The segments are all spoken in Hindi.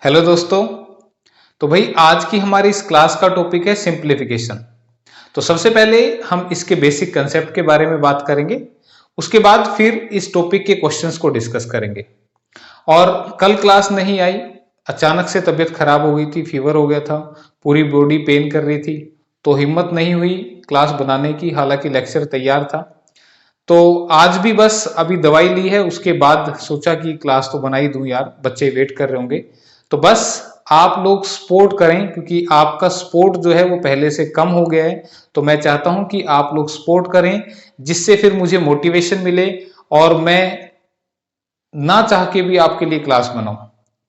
हेलो दोस्तों। तो भाई आज की हमारी इस क्लास का टॉपिक है सिंप्लीफिकेशन। तो सबसे पहले हम इसके बेसिक कंसेप्ट के बारे में बात करेंगे, उसके बाद फिर इस टॉपिक के क्वेश्चंस को डिस्कस करेंगे। और कल क्लास नहीं आई, अचानक से तबीयत खराब हो गई थी, फीवर हो गया था, पूरी बॉडी पेन कर रही थी, तो हिम्मत नहीं हुई क्लास बनाने की, हालांकि लेक्चर तैयार था। तो आज भी बस अभी दवाई ली है, उसके बाद सोचा कि क्लास तो बना ही दूं यार, बच्चे वेट कर रहे होंगे। तो बस आप लोग सपोर्ट करें, क्योंकि आपका सपोर्ट जो है वो पहले से कम हो गया है। तो मैं चाहता हूं कि आप लोग सपोर्ट करें, जिससे फिर मुझे मोटिवेशन मिले और मैं ना चाह के भी आपके लिए क्लास बनाऊं।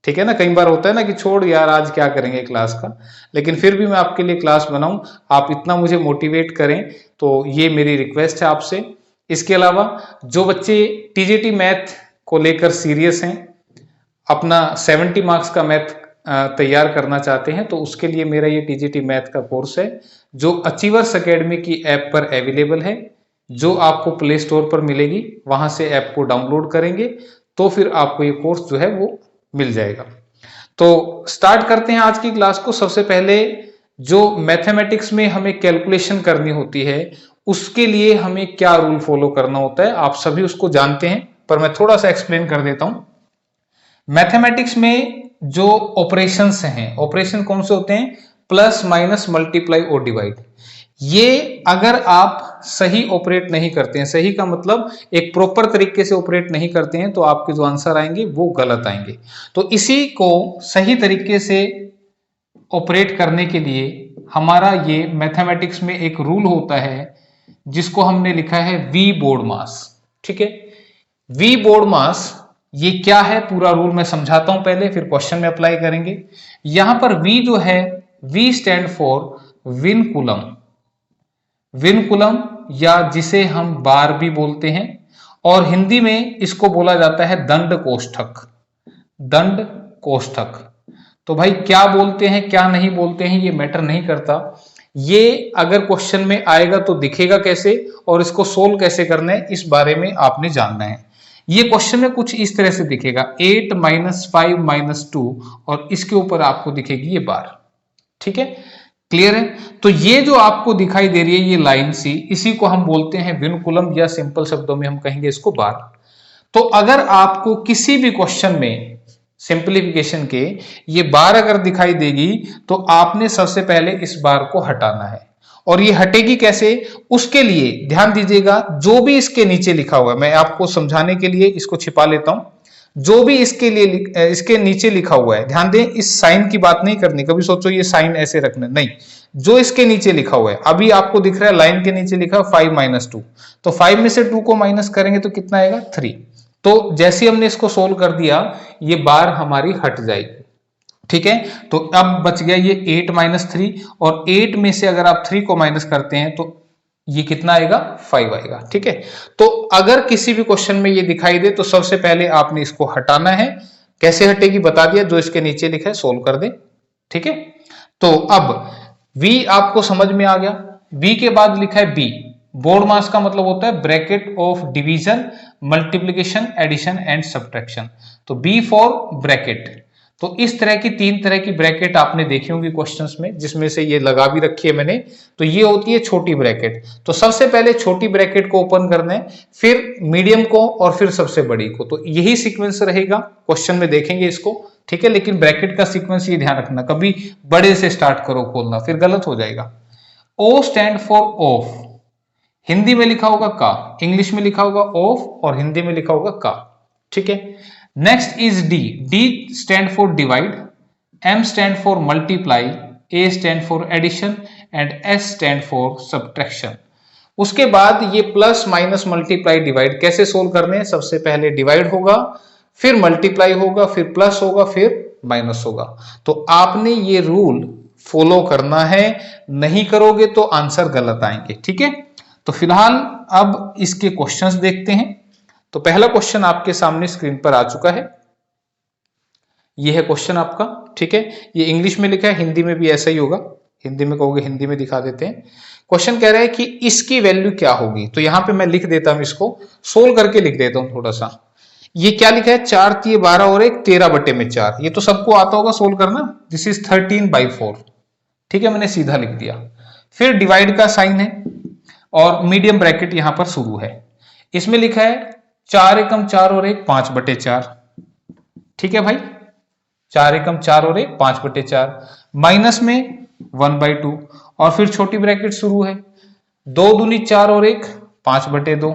ठीक है ना, कई बार होता है ना कि छोड़ यार आज क्या करेंगे क्लास का, लेकिन फिर भी मैं आपके लिए क्लास बनाऊं। आप इतना मुझे मोटिवेट करें, तो ये मेरी रिक्वेस्ट है आपसे। इसके अलावा जो बच्चे टीजीटी मैथ को लेकर सीरियस हैं, अपना 70 मार्क्स का मैथ तैयार करना चाहते हैं, तो उसके लिए मेरा ये टीजीटी मैथ का कोर्स है, जो अचीवर्स एकेडमी की ऐप पर अवेलेबल है, जो आपको प्ले स्टोर पर मिलेगी। वहां से ऐप को डाउनलोड करेंगे तो फिर आपको ये कोर्स जो है वो मिल जाएगा। तो स्टार्ट करते हैं आज की क्लास को। सबसे पहले जो मैथमेटिक्स में हमें कैलकुलेशन करनी होती है, उसके लिए हमें क्या रूल फॉलो करना होता है, आप सभी उसको जानते हैं, पर मैं थोड़ा सा एक्सप्लेन कर देता हूं। मैथमेटिक्स में जो ऑपरेशंस हैं, ऑपरेशन कौन से होते हैं? प्लस, माइनस, मल्टीप्लाई और डिवाइड। ये अगर आप सही ऑपरेट नहीं करते हैं, सही का मतलब एक प्रॉपर तरीके से ऑपरेट नहीं करते हैं, तो आपके जो आंसर आएंगे वो गलत आएंगे। तो इसी को सही तरीके से ऑपरेट करने के लिए हमारा ये मैथमेटिक्स में एक रूल होता है, जिसको हमने लिखा है वी बोर्ड मास। ठीक है, वी बोर्ड मास ये क्या है, पूरा रूल मैं समझाता हूं पहले, फिर क्वेश्चन में अप्लाई करेंगे। यहां पर वी जो है, V stand for vinculum. Vinculum या जिसे हम बार भी बोलते हैं, और हिंदी में इसको बोला जाता है दंड कोष्ठक। दंड कोष्ठक। तो भाई क्या बोलते हैं क्या नहीं बोलते हैं ये मैटर नहीं करता, ये अगर क्वेश्चन में आएगा तो दिखेगा कैसे और इसको सोल्व कैसे करना है, इस बारे में आपने जानना है। ये क्वेश्चन में कुछ इस तरह से दिखेगा 8 - 5 - 2, और इसके ऊपर आपको दिखेगी ये बार। ठीक है, क्लियर है? तो ये जो आपको दिखाई दे रही है ये लाइन सी, इसी को हम बोलते हैं विनकुलम, या सिंपल शब्दों में हम कहेंगे इसको बार। तो अगर आपको किसी भी क्वेश्चन में सिंप्लीफिकेशन के ये बार अगर दिखाई देगी, तो आपने सबसे पहले इस बार को हटाना है। और ये हटेगी कैसे, उसके लिए ध्यान दीजिएगा, जो भी इसके नीचे लिखा हुआ है, मैं आपको समझाने के लिए इसको छिपा लेता हूं। जो भी इसके लिए इसके नीचे लिखा हुआ है, ध्यान दें, इस साइन की बात नहीं करनी, कभी सोचो ये साइन ऐसे रखना नहीं। जो इसके नीचे लिखा हुआ है, अभी आपको दिख रहा है लाइन के नीचे लिखा है 5 - 2, तो 5 में से 2 को माइनस करेंगे तो कितना आएगा? 3। तो जैसे हमने इसको सोल्व कर दिया, ये बार हमारी हट जाएगी। ठीक है, तो अब बच गया ये 8 - 3, और 8 में से अगर आप 3 को माइनस करते हैं तो ये कितना आएगा? 5 आएगा। ठीक है, तो अगर किसी भी क्वेश्चन में ये दिखाई दे, तो सबसे पहले आपने इसको हटाना है। कैसे हटेगी बता दिया, जो इसके नीचे लिखा है सोल्व कर दे। ठीक है, तो अब v आपको समझ में आ गया। v के बाद लिखा है b। बोर्ड मास का मतलब होता है bracket of division, multiplication, addition and subtraction. तो b फॉर ब्रैकेट। तो इस तरह की 3 तरह की ब्रैकेट आपने देखी होंगी क्वेश्चंस में, जिसमें से ये लगा भी रखी है मैंने। तो ये होती है छोटी ब्रैकेट। तो सबसे पहले छोटी ब्रैकेट को ओपन करना है, फिर मीडियम को, और फिर सबसे बड़ी को। तो यही सीक्वेंस रहेगा, क्वेश्चन में देखेंगे इसको। ठीक है, लेकिन ब्रैकेट का सीक्वेंस ये ध्यान रखना, कभी बड़े से स्टार्ट करो खोलना, फिर गलत हो जाएगा। O stand for of. Hindi में लिखा होगा का, इंग्लिश में लिखा होगा ऑफ, और हिंदी में लिखा होगा का। ठीक है, next is D. D stand for divide, M stand for multiply, A stand for addition, and S stand for subtraction. उसके बाद ये प्लस, माइनस, मल्टीप्लाई, डिवाइड कैसे सोल्व करने हैं? सबसे पहले डिवाइड होगा, फिर मल्टीप्लाई होगा, फिर प्लस होगा, फिर माइनस होगा। तो आपने ये रूल फॉलो करना है, नहीं करोगे तो आंसर गलत आएंगे। ठीक है, तो फिलहाल अब इसके क्वेश्चंस देखते हैं। तो पहला क्वेश्चन आपके सामने स्क्रीन पर आ चुका है, ये है क्वेश्चन आपका। ठीक है, ये इंग्लिश में लिखा है, हिंदी में भी ऐसा ही होगा। हिंदी में कहोगे, हिंदी में दिखा देते हैं। क्वेश्चन कह रहा है कि इसकी वैल्यू क्या होगी। तो यहां पे मैं लिख देता हूं, इसको सोल्व करके लिख देता हूं थोड़ा सा। ये क्या लिखा है, 4 3 12 और 1 13/4। ये तो सबको आता होगा सोल्व करना। This is 13/4। ठीक है, मैंने सीधा लिख दिया। फिर डिवाइड का साइन है और मीडियम ब्रैकेट यहां पर शुरू है। इसमें लिखा है 4 एकम 4 और 1 5/4। ठीक है भाई, 4 एकम 4 और 1 5/4। माइनस में 1/2 और फिर छोटी ब्रैकेट शुरू है, 2 दूनी 4 और 1 5/2।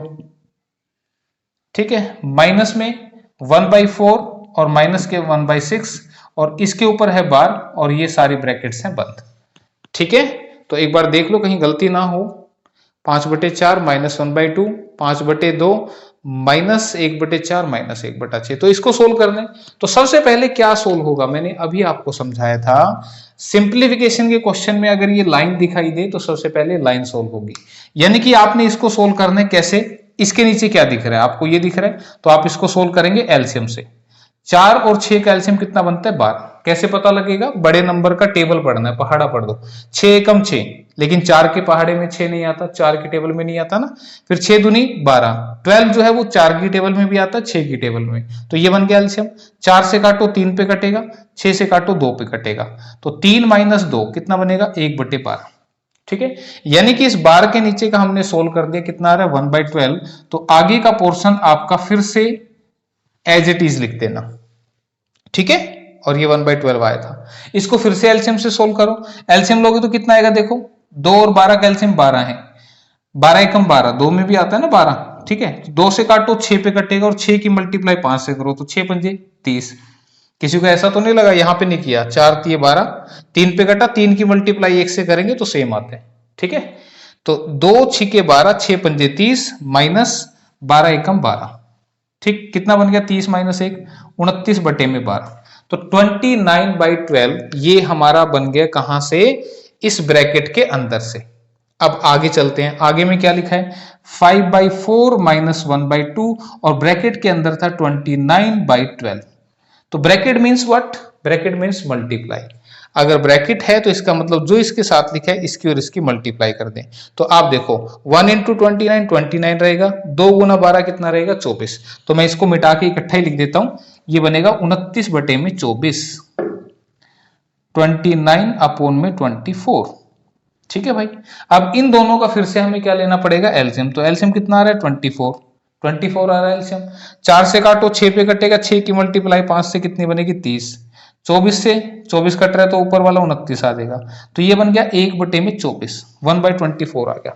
ठीक है, माइनस में 1/4 और माइनस के 1/6 और इसके ऊपर है बार और ये सारी ब्रैकेट्स हैं बंद। ठीक है, तो एक बार देख लो कहीं गलती ना हो। 5/4 माइनस 1/2 5/2 माइनस 1/4 माइनस 1/6। तो इसको सोल्व करने, तो सबसे पहले क्या सोल्व होगा, मैंने अभी आपको समझाया था। सिंप्लीफिकेशन के क्वेश्चन में अगर ये लाइन दिखाई दे तो सबसे पहले लाइन सोल्व होगी। यानी कि आपने इसको सोल्व करना है कैसे, इसके नीचे क्या दिख रहा है आपको, ये दिख रहा है, तो आप इसको सोल्व करेंगे एलसीएम से। 4 और 6 का एलसीएम कितना बनता है 12। कैसे पता लगेगा, बड़े नंबर का टेबल पढ़ना है, पहाड़ा पढ़ दो। 6 एकम 6, लेकिन 4 के पहाड़े में 6 नहीं आता, 4 के टेबल में नहीं आता ना। फिर 6 दूनी 12, 12 जो है वो 4 की टेबल में भी आता है, 6 की टेबल में। तो ये बन गया एलसीएम। 4 से काटो 3 पे कटेगा, 6 से काटो 2 पे कटेगा, तो 3 माइनस 2 कितना बनेगा 1/12। ठीक है, यानी कि इस बार के नीचे का हमने सोल्व कर दिया, कितना आ रहा है 1/12। तो आगे का पोर्शन आपका फिर से एज इट इज लिख देना। ठीक है, और ये 1/12 आया था। इसको फिर से एलसीएम से सोल्व करो। एलसीएम लोगे तो कितना आएगा, देखो 2 और 12 का एलसीएम 12 है। 12 एकम 12, 2 में भी आता है ना 12। ठीक है, 2 से काटो 6 पे कटेगा और 6 की मल्टीप्लाई 5 से करो तो 6 पंजे 30। किसी को ऐसा तो नहीं लगा, यहां पे नहीं किया, 4 3 12, 3 पे कटा, 3 की मल्टीप्लाई 1 से करेंगे तो सेम आते हैं। ठीक है, तो 2 6 12, 6 पंजे 30 माइनस 12 एकम 12। ठीक, कितना बन गया 30 माइनस 1 29/12। तो 29/12 ये हमारा बन गया कहां से, इस ब्रैकेट के अंदर से। अब आगे चलते हैं, आगे में क्या लिखा है 5/4 माइनस 1/2 और ब्रैकेट के अंदर था 29/12। तो bracket means what, bracket means multiply. अगर ब्रैकेट है तो इसका मतलब जो इसके साथ लिखा है इसकी और इसकी मल्टीप्लाई कर दें। तो आप देखो 1 × 29 29 रहेगा, 2 गुना 12 कितना रहेगा 24। तो मैं इसको मिटा के इकट्ठा ही लिख देता हूं, ये बनेगा 29/24, 29/24। ठीक है भाई, अब इन दोनों का फिर से हमें क्या लेना पड़ेगा एलसीएम। तो एलसीएम कितना आ रहा है 24 आ रहा है एलसीएम। 4 से काटो 6 पे कटेगा, 6 की मल्टीप्लाई 5 से कितनी बनेगी 30। 24 से 24 कट रहा है तो ऊपर वाला 29 आ जाएगा। तो ये बन गया 1/24, 1/24 आ गया।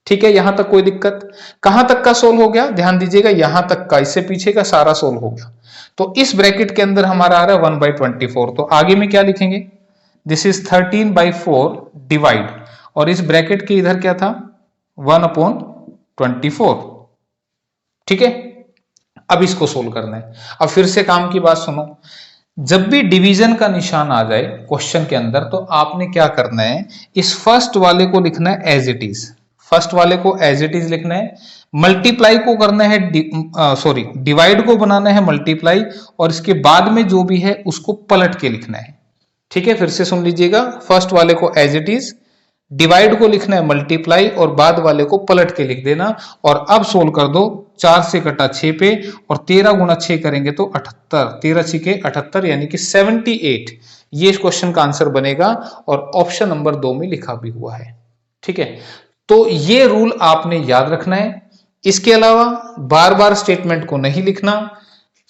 ठीक है, यहां तक कोई दिक्कत, कहां तक का सोल्व हो गया ध्यान दीजिएगा, यहां तक का, इससे पीछे का सारा सोल्व हो गया। तो इस ब्रैकेट के अंदर हमारा आ रहा है 1/24। तो आगे में क्या लिखेंगे, दिस इज 13/4 डिवाइड, और इस ब्रैकेट के इधर क्या था 1/24। ठीक है, अब इसको सोल्व करना है। अब फिर से काम की बात सुनो, जब भी डिवीजन का निशान आ जाए क्वेश्चन के अंदर तो आपने क्या करना है, इस फर्स्ट वाले को लिखना है एज इट इज, फर्स्ट वाले को एज इट इज लिखना है, मल्टीप्लाई को करना है डिवाइड को बनाना है मल्टीप्लाई, और इसके बाद में जो भी है उसको पलट के लिखना है। ठीक है, फिर से सुन लीजिएगा, फर्स्ट वाले को एज इट इज, डिवाइड को लिखना है मल्टीप्लाई और बाद वाले को पलट के लिख देना। और अब सोल्व कर दो, 4 से कटा 6 पे और 13 गुना 6 करेंगे तो 78, 13 6 78 यानी कि 78। ये इस क्वेश्चन का आंसर बनेगा और ऑप्शन नंबर 2 में लिखा भी हुआ है। ठीक है, तो ये रूल आपने याद रखना है। इसके अलावा बार बार स्टेटमेंट को नहीं लिखना,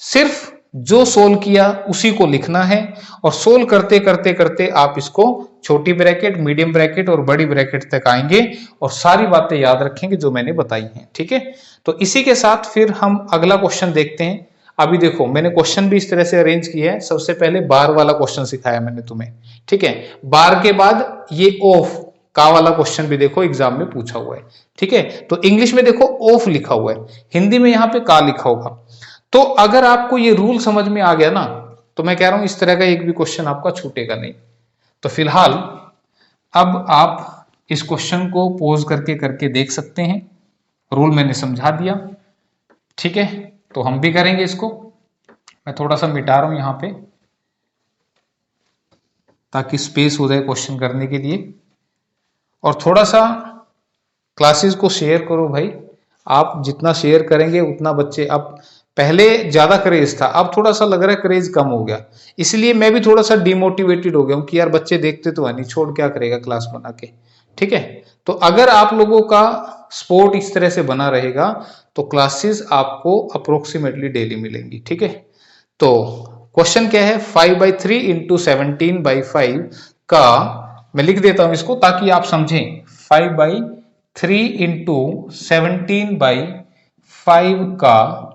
सिर्फ जो सोल्व किया उसी को लिखना है, और सोल्व करते करते करते आप इसको छोटी ब्रैकेट, मीडियम ब्रैकेट और बड़ी ब्रैकेट तक आएंगे और सारी बातें याद रखेंगे जो मैंने बताई हैं। ठीक है, तो इसी के साथ फिर हम अगला क्वेश्चन देखते हैं। अभी देखो मैंने क्वेश्चन भी इस तरह से अरेंज किया है, सबसे पहले बार वाला क्वेश्चन सिखाया मैंने तुम्हें। ठीक है, बार के बाद ये ऑफ का वाला क्वेश्चन भी देखो एग्जाम में पूछा हुआ है। ठीक है, तो इंग्लिश में देखो ऑफ लिखा हुआ है, हिंदी में यहाँ पे का लिखा होगा। तो अगर आपको ये रूल समझ में आ गया ना, तो मैं कह रहा हूं इस तरह का एक भी क्वेश्चन आपका छूटेगा नहीं। तो फिलहाल अब आप इस क्वेश्चन को पोज करके देख सकते हैं, रूल मैंने समझा दिया। ठीक है, तो हम भी करेंगे इसको। मैं थोड़ा सा मिटा रहा हूं यहां पे ताकि स्पेस हो जाए क्वेश्चन करने के लिए। और थोड़ा सा क्लासेस को शेयर करो भाई, आप जितना शेयर करेंगे उतना बच्चे, आप पहले ज्यादा क्रेज था, अब थोड़ा सा लग रहा है क्रेज कम हो गया, इसलिए मैं भी थोड़ा सा डिमोटिवेटेड हो गया हूं कि यार बच्चे देखते तो है नहीं, छोड़ क्या करेगा क्लास बना के। ठीक है, तो अगर आप लोगों का स्पोर्ट इस तरह से बना रहेगा तो क्लासेस आपको अप्रोक्सीमेटली डेली मिलेंगी। ठीक है, तो क्वेश्चन क्या है, 5/3 इंटू 17/5 का, मैं लिख देता हूं इसको ताकि आप समझें। 5/3 इंटू 17/5 का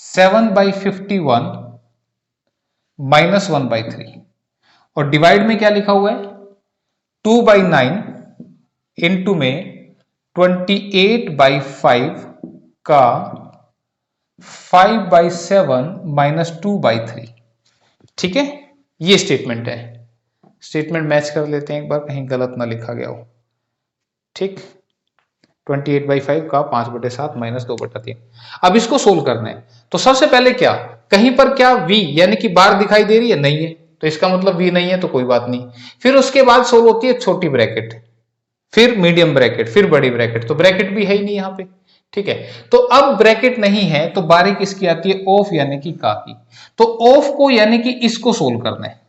7/51 -1/3, और डिवाइड में क्या लिखा हुआ है, 2/9 इंटू में 28/5 का 5/7 -2/3। ठीक है, ये स्टेटमेंट है। स्टेटमेंट मैच कर लेते हैं एक बार, कहीं गलत ना लिखा गया हो। ठीक, 28/5 का 5/7 -2/3। अब इसको सोल्व करना है, तो सबसे पहले क्या, कहीं पर क्या v यानी कि बार दिखाई दे रही है, नहीं है, तो इसका मतलब v नहीं है, तो कोई बात नहीं। फिर उसके बाद सोल्व होती है छोटी ब्रैकेट, फिर मीडियम ब्रैकेट, फिर बड़ी ब्रैकेट, तो ब्रैकेट भी है ही नहीं यहां पे। ठीक है, तो अब ब्रैकेट नहीं है तो बारी किसकी आती है, ऑफ यानी कि का की। तो ऑफ को यानी कि इसको सोल्व करना है,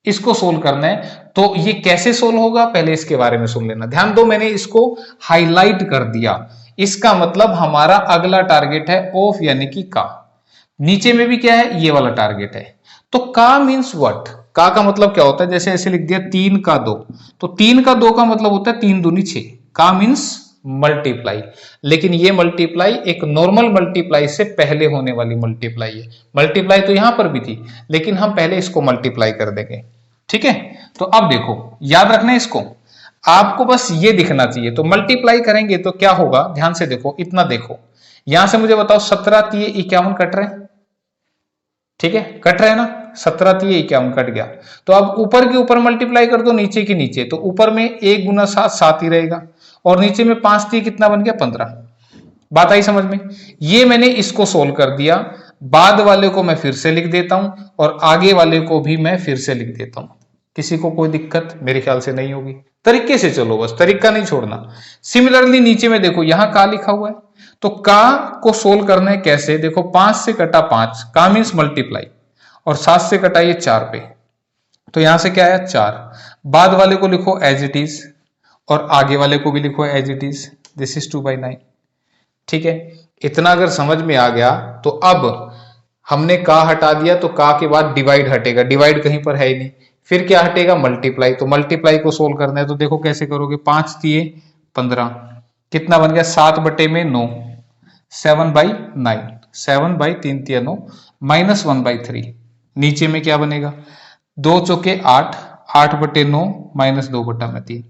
इसको सोल्व करना है। तो ये कैसे सोल्व होगा, पहले इसके बारे में सुन लेना। ध्यान दो, मैंने इसको हाईलाइट कर दिया, इसका मतलब हमारा अगला टारगेट है ऑफ यानी कि का। नीचे में भी क्या है, ये वाला टारगेट है। तो का मीन्स व्हाट, का मतलब क्या होता है, जैसे ऐसे लिख दिया 3 का 2, तो 3 का 2 का मतलब होता है 3 दूनी 6। का मीन्स मल्टीप्लाई, लेकिन ये मल्टीप्लाई एक नॉर्मल मल्टीप्लाई से पहले होने वाली मल्टीप्लाई है। मल्टीप्लाई तो यहां पर भी थी, लेकिन हम पहले इसको मल्टीप्लाई कर देंगे। ठीक है, तो अब देखो, याद रखना है इसको, आपको बस ये दिखना चाहिए। तो मल्टीप्लाई करेंगे तो क्या होगा, ध्यान से देखो, इतना देखो, यहां से मुझे बताओ 17×3 = 51 कट रहे हैं। ठीक है, कट रहे हैं ना, 17×3 = 51 कट गया। तो अब ऊपर के ऊपर मल्टीप्लाई कर दो, नीचे के नीचे, तो ऊपर में 1 × 7 7 ही रहेगा, और नीचे में 5×3 कितना बन गया, 15। बात आई समझ में, ये मैंने इसको सोल्व कर दिया। बाद वाले को मैं फिर से लिख देता हूं, और आगे वाले को भी मैं फिर से लिख देता हूं। किसी को कोई दिक्कत मेरे ख्याल से नहीं होगी, तरीके से चलो, बस तरीका नहीं छोड़ना। सिमिलरली नीचे में देखो, यहां का लिखा हुआ है, तो का को सोल्व करना है कैसे, देखो 5 से कटा 5, का मीन्स मल्टीप्लाई, और 7 से कटा ये 4 पे, तो यहां से क्या आया 4। बाद वाले को लिखो एज इट इज, और आगे वाले को भी लिखो as it is, this is 2/9। ठीक है, इतना अगर समझ में आ गया तो अब हमने का हटा दिया, तो का के बाद डिवाइड हटेगा, डिवाइड कहीं पर है ही नहीं। फिर क्या हटेगा, मल्टीप्लाई, तो मल्टीप्लाई को सोल्व करना है, तो देखो कैसे करोगे, 5×3 = 15, कितना बन गया, 7/9, 7/9, 7/3×9 -1/3। नीचे में क्या बनेगा, 2×4 = 8, 8/9 -2/3।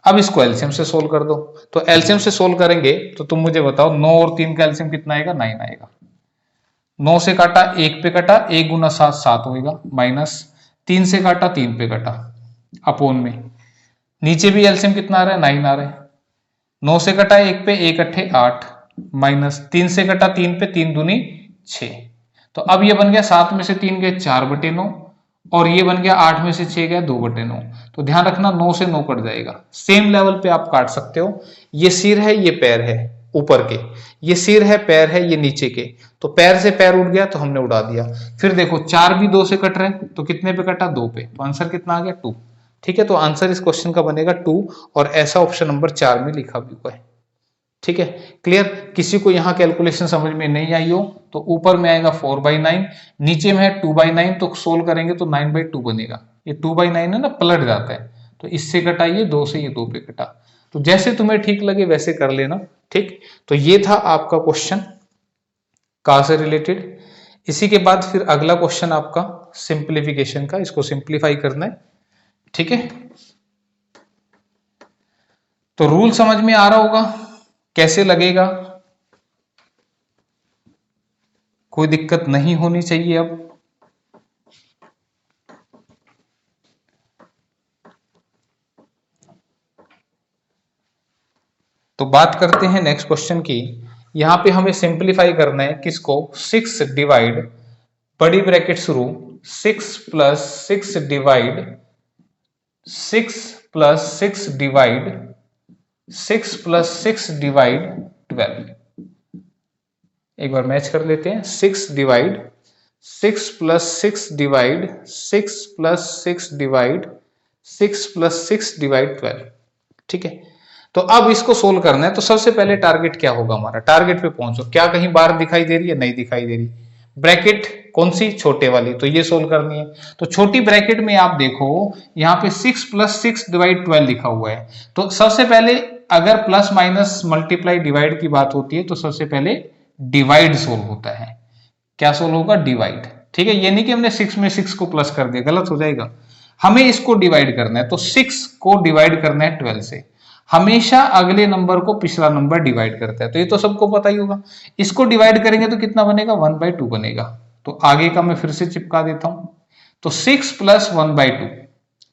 अब इसको एलसीएम से सोल्व कर दो, तो एलसीएम से सोल्व करेंगे तो तुम मुझे बताओ, 9 और 3 का एलसीएम कितना आएगा, 9 आएगा। 9 से काटा 1 पे कटा, 1 × 7 7 होगा, माइनस 3 से काटा 3 पे कटा, अपोन में नीचे भी एलसीएम कितना आ रहा है, 9 आ रहा है। 9 से कटा 1 पे, 1 × 8, माइनस 3 से कटा 3 पे, 3 दूनी 6। तो अब ये बन गया 7 में से 3 गए 4/9, और ये बन गया 8 में से 6 गया 2/9। तो ध्यान रखना 9 से 9 कट जाएगा। सेम लेवल पे आप काट सकते हो, ये सिर है, ये पैर है ऊपर के, ये सिर है, पैर है, ये नीचे के, तो पैर से पैर उड़ गया तो हमने उड़ा दिया। फिर देखो 4 भी 2 से कट रहे, तो कितने पे कटा, 2 पे, तो आंसर कितना आ गया, 2। ठीक है, तो आंसर इस क्वेश्चन का बनेगा 2, और ऐसा ऑप्शन नंबर 4 में लिखा भी हुआ है। ठीक है, क्लियर। किसी को यहाँ कैलकुलेशन समझ में नहीं आई हो तो ऊपर में आएगा 4/9, नीचे में है 2/9, तो सोल्व करेंगे तो 9/2 बनेगा। ये 2/9 है ना, पलट जाता है, तो इससे कटाइए 2 से, ये 2 पे कटा, तो जैसे तुम्हें ठीक लगे वैसे कर लेना। ठीक, तो ये था आपका क्वेश्चन का से रिलेटेड। इसी के बाद फिर अगला क्वेश्चन आपका सिंप्लीफिकेशन का, इसको सिंप्लीफाई करना है। ठीक है, तो रूल समझ में आ रहा होगा, कैसे लगेगा, कोई दिक्कत नहीं होनी चाहिए। अब तो बात करते हैं नेक्स्ट क्वेश्चन की। यहां पे हमें सिंप्लीफाई करना है किसको, 6 डिवाइड, बड़ी ब्रैकेट शुरू, 6 + 6 डिवाइड 6 + 6 डिवाइड 6 + 6 डिवाइड 12। एक बार मैच कर लेते हैं। 6 divide 6 plus 6 divide 6 plus 6 divide 6 plus 6 divide 12। ठीक है, तो अब इसको सोल्व करना है। तो सबसे पहले टारगेट क्या होगा हमारा, टारगेट पे पहुंचो। क्या कहीं बार दिखाई दे रही है? नहीं दिखाई दे रही। ब्रैकेट कौन सी? छोटे वाली, तो ये सोल्व करनी है। तो छोटी ब्रैकेट में आप देखो यहाँ पे 6 प्लस 6 डिवाइड 12 लिखा हुआ है। तो सबसे पहले अगर प्लस माइनस मल्टीप्लाई डिवाइड की बात होती है तो सबसे पहले डिवाइड सोल्व होता है। क्या सोल्व होगा? डिवाइड। ठीक है, ये नहीं कि हमने 6 में 6 को प्लस कर दिया, गलत हो जाएगा। हमें इसको डिवाइड करना है, तो 6 को डिवाइड करना है 12 से। हमेशा अगले नंबर को पिछला नंबर डिवाइड करता है, तो ये तो सबको पता ही होगा। इसको डिवाइड करेंगे तो कितना बनेगा? 1/2 बनेगा। तो आगे का मैं फिर से चिपका देता हूं। तो 6 प्लस 1/2,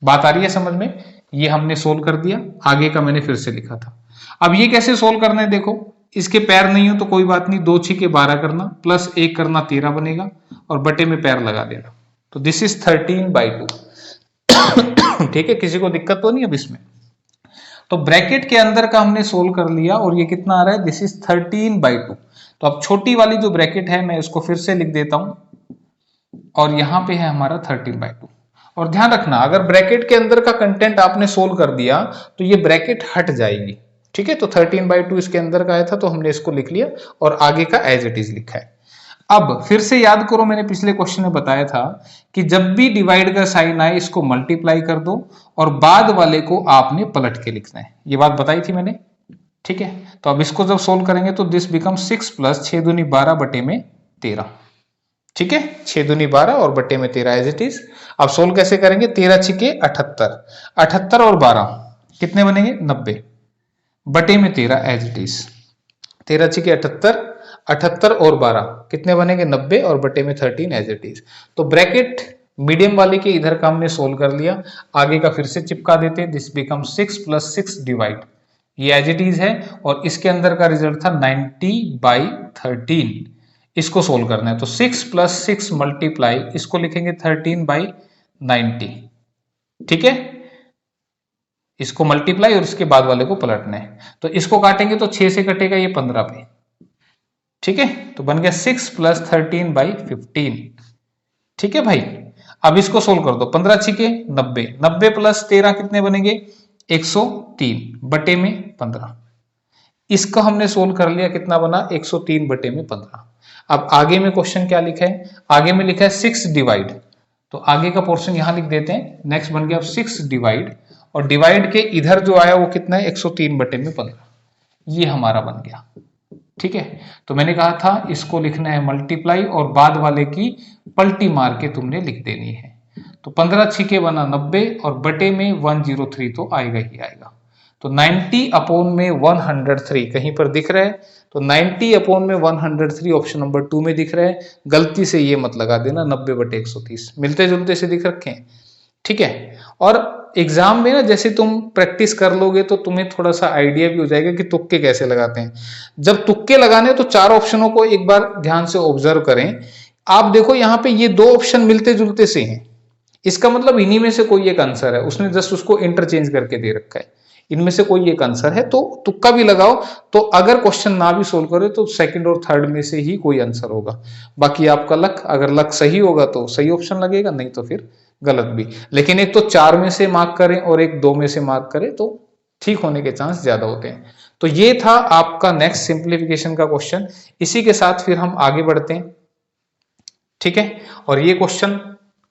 बात आ रही है समझ में? ये हमने सोल्व कर दिया। आगे का मैंने फिर से लिखा था। अब ये कैसे सोल्व करना है? देखो, इसके पैर नहीं हो तो कोई बात नहीं, 2 6 12 करना, प्लस 1 करना 13 बनेगा, और बटे में पैर लगा देना। तो दिस इज 13/2। ठीक है, किसी को दिक्कत तो नहीं अब इसमें? तो ब्रैकेट के अंदर का हमने सोल्व कर लिया, और ये कितना आ रहा है? This is 13/2। तो अब छोटी वाली जो ब्रैकेट है मैं इसको फिर से लिख देता हूं, और यहां पे है हमारा 13/2। और ध्यान रखना, अगर ब्रैकेट के अंदर का कंटेंट आपने सोल्व कर दिया तो ये ब्रैकेट हट जाएगी। ठीक है, तो 13/2 इसके अंदर का आया था तो हमने इसको लिख लिया, और आगे का एज इट इज लिखा है। अब फिर से याद करो, मैंने पिछले क्वेश्चन में बताया था कि जब भी डिवाइड का साइन आए इसको मल्टीप्लाई कर दो, और बाद वाले को आपने पलट के लिखना है। ये बात बताई थी मैंने। ठीक है, तो अब इसको जब सोल्व करेंगे तो दिस बिकम 6 प्लस 6 दूनी 12 बटे में 13। ठीक है, 6 दूनी 12 और बटे में 13 एज इट इज। अब सोल्व कैसे करेंगे? 13 छिके 78, 78 और 12 कितने बनेंगे? 90 बटे में 13 एज इट इज। 13 छिके 78, 78 और 12 कितने बनेंगे? 90 और बटे में 13 एज इट इज। तो ब्रैकेट मीडियम वाले के इधर का हमने सोल्व कर लिया। आगे का फिर से चिपका देते हैं। दिस बिकम 6 प्लस 6 डिवाइड, ये एज इट इज है, और इसके अंदर का रिजल्ट था 90/13। इसको सोल्व करना है, तो 6 प्लस 6 मल्टीप्लाई, इसको लिखेंगे 13/90। ठीक है, इसको मल्टीप्लाई और इसके बाद वाले को पलटना है। तो इसको काटेंगे तो 6 से कटेगा ये 15 पे। ठीक है, तो बन गया 6 प्लस 13/15। ठीक है भाई, अब इसको सोल्व कर दो। 15 छिके 90, 90 प्लस 13 कितने बनेंगे? 103 बटे में 15। इसका हमने सोल्व कर लिया, कितना बना? 103 बटे में 15। अब आगे में क्वेश्चन क्या लिखा है? आगे में लिखा है 6 डिवाइड, तो आगे का पोर्शन यहां लिख देते हैं। नेक्स्ट बन गया 6 डिवाइड, और डिवाइड के इधर जो आया वो कितना है? 103 बटे में 15। ये हमारा बन गया। ठीक है, तो मैंने कहा था इसको लिखना है मल्टीप्लाई, और बाद वाले की पलटी मार के तुमने लिख देनी है। तो 15 छिके बना 90, और बटे में 103 तो आएगा ही आएगा। तो 90 अपॉन में 103 कहीं पर दिख रहा है, तो 90 अपॉन में 103 ऑप्शन नंबर 2 में दिख रहा है। गलती से ये मत लगा देना 90/130, मिलते जुलते से दिख रखे हैं। ठीक है, और एग्जाम में ना जैसे तुम प्रैक्टिस कर लोगे तो तुम्हें थोड़ा सा आइडिया भी हो जाएगा कि तुक्के कैसे लगाते हैं। जब तुक्के लगाने तो 4 ऑप्शनों को एक बार ध्यान से ऑब्जर्व करें। आप देखो यहाँ पे ये 2 ऑप्शन मिलते जुलते से हैं, इसका मतलब इन्हीं में से कोई एक आंसर है, उसने जस्ट उसको इंटरचेंज करके दे रखा है। इनमें से कोई एक आंसर है, तो तुक्का भी लगाओ। तो अगर क्वेश्चन ना भी सोल्व करे तो सेकंड और थर्ड में से ही कोई आंसर होगा। बाकी आपका लक, अगर लक सही होगा तो सही ऑप्शन लगेगा, नहीं तो फिर गलत भी। लेकिन एक तो 4 में से मार्क करें और एक 2 में से मार्क करें तो ठीक होने के चांस ज्यादा होते हैं। तो ये था आपका नेक्स्ट सिंप्लीफिकेशन का क्वेश्चन। इसी के साथ फिर हम आगे बढ़ते हैं। ठीक है, और ये क्वेश्चन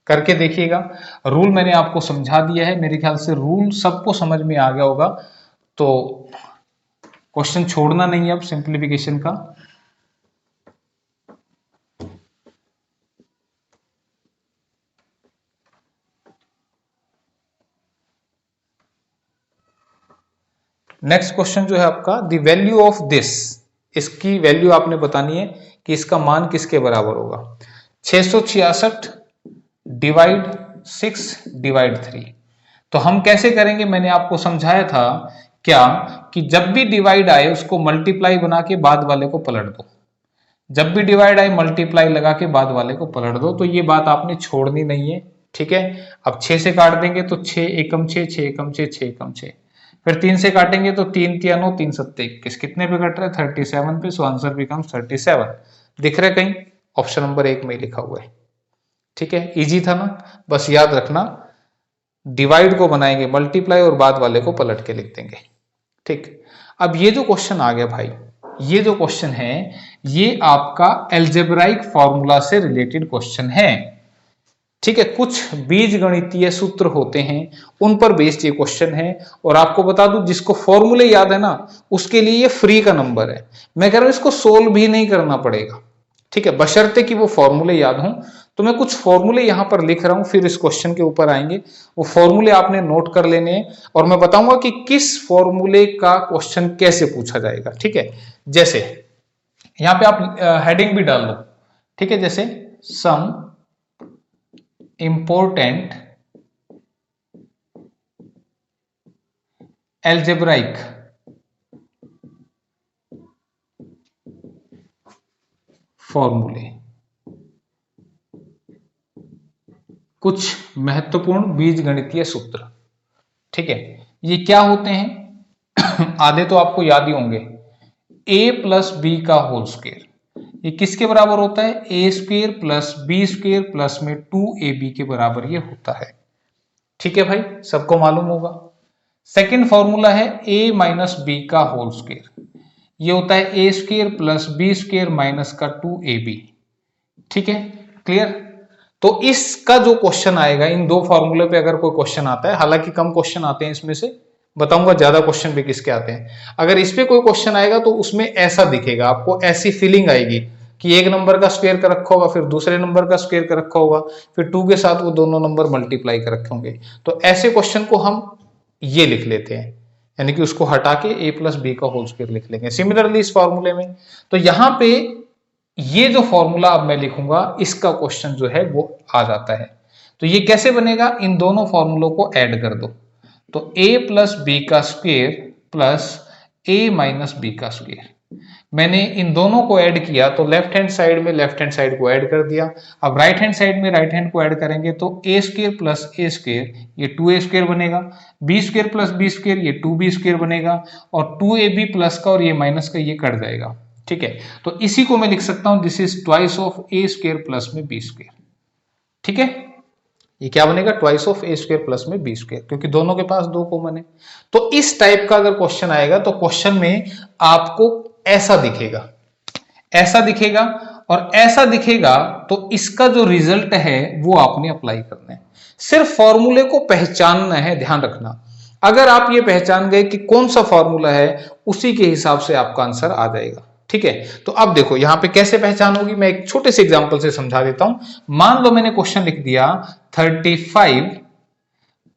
करके देखिएगा। रूल मैंने आपको समझा दिया है, मेरे ख्याल से रूल सबको समझ में आ गया होगा। तो क्वेश्चन छोड़ना नहीं है अब सिंप्लीफिकेशन का। नेक्स्ट क्वेश्चन जो है आपका, द वैल्यू ऑफ दिस, इसकी वैल्यू आपने बतानी है कि इसका मान किसके बराबर होगा। 666 डिवाइड 6 डिवाइड 3। तो हम कैसे करेंगे मैंने आपको समझाया था क्या, कि जब भी डिवाइड आए उसको मल्टीप्लाई बना के बाद वाले को पलट दो। जब भी डिवाइड आए मल्टीप्लाई लगा के बाद वाले को पलट दो। तो ये बात आपने छोड़नी नहीं है। ठीक है, अब 6 से काट देंगे तो 6 एकम 6, 6 एकम 6, 6 एकम 6। फिर 3 से काटेंगे तो 3 3 9, 3 7 21, कितने पे कट रहा है? 37 पे। So answer becomes 37। दिख रहा है कहीं? ऑप्शन नंबर 1 में लिखा हुआ है। ठीक है, इजी था ना? बस याद रखना, डिवाइड को बनाएंगे मल्टीप्लाई और बाद वाले को पलट के लिख देंगे। ठीक, अब ये जो क्वेश्चन आ गया भाई, ये जो क्वेश्चन है ये आपका एल्जेब्राइक फॉर्मूला से रिलेटेड क्वेश्चन है। ठीक है, कुछ बीज गणितीय सूत्र होते हैं उन पर बेस्ड ये क्वेश्चन है। और आपको बता दूं, जिसको फॉर्मूले याद है ना उसके लिए ये फ्री का नंबर है। मैं कह रहा हूं इसको सोल्व भी नहीं करना पड़ेगा। ठीक है, बशर्ते कि वो फॉर्मूले याद हों। तो मैं कुछ फॉर्मूले यहां पर लिख रहा हूं, फिर इस क्वेश्चन के ऊपर आएंगे। वो फॉर्मूले आपने नोट कर लेने हैं और मैं बताऊंगा कि किस फॉर्मूले का क्वेश्चन कैसे पूछा जाएगा। ठीक है, जैसे यहां पे आप हेडिंग भी डाल दो। ठीक है, जैसे सम इंपॉर्टेंट एल्जेब्राइक फॉर्मूले, कुछ महत्वपूर्ण बीजगणितीय सूत्र। ठीक है, ये क्या होते हैं? आधे तो आपको याद ही होंगे। a प्लस बी का होल स्क्वायर, ये किसके बराबर होता है? A square plus B square plus में 2ab के बराबर ये होता है। ठीक है भाई, सबको मालूम होगा। सेकेंड फॉर्मूला है a माइनस बी का होल स्क्वायर, ये होता है A square plus B square minus का 2ab। ठीक है, क्लियर? तो इसका जो क्वेश्चन आएगा, इन दो फॉर्मूले पे अगर कोई क्वेश्चन आता है, हालांकि कम क्वेश्चन आते हैं इसमें से, बताऊंगा ज्यादा क्वेश्चन भी किसके आते हैं। अगर इस पे कोई क्वेश्चन आएगा तो उसमें ऐसा दिखेगा, आपको ऐसी फीलिंग आएगी कि एक नंबर का स्क्वायर कर रखा होगा, फिर दूसरे नंबर का स्क्वायर कर रखा होगा, फिर 2 के साथ वो दोनों नंबर मल्टीप्लाई कर रखे होंगे। तो ऐसे क्वेश्चन को हम ये लिख लेते हैं, यानी कि उसको हटा के a प्लस बी का होल स्क्वायर लिख लेंगे। सिमिलरली इस फॉर्मूले में, तो यहां पे ये जो फॉर्मूला अब मैं लिखूंगा इसका क्वेश्चन जो है वो आ जाता है। तो ये कैसे बनेगा? इन दोनों फॉर्मूलों को ऐड कर दो। तो a प्लस बी का square plus a minus B का स्क्वायर, मैंने इन दोनों को ऐड किया तो लेफ्ट हैंड साइड में लेफ्ट हैंड साइड को ऐड कर दिया। अब राइट हैंड साइड में राइट हैंड को ऐड करेंगे तो a square plus a square ये 2a स्क्वायर बनेगा, b square plus b square ये 2b स्क्वायर बनेगा, और 2ab प्लस का और ये माइनस का ये कट जाएगा। ठीक है, तो इसी को मैं लिख सकता हूं this is twice of a square plus में b स्क्वायर। ठीक है, ये क्या बनेगा? Twice of a square plus में b स्क्वायर, क्योंकि दोनों के पास 2 कॉमन है। तो इस टाइप का अगर क्वेश्चन आएगा तो क्वेश्चन में आपको ऐसा दिखेगा, ऐसा दिखेगा और ऐसा दिखेगा, तो इसका जो रिजल्ट है वो आपने अप्लाई करना है। सिर्फ फॉर्मूले को पहचानना है, ध्यान रखना। अगर आप ये पहचान गए कि कौन सा फॉर्मूला है, उसी के हिसाब से आपका आंसर आ जाएगा। ठीक है, तो अब देखो यहां पे कैसे पहचान होगी, मैं एक छोटे से एग्जांपल से समझा देता हूं। मान लो मैंने क्वेश्चन लिख दिया 35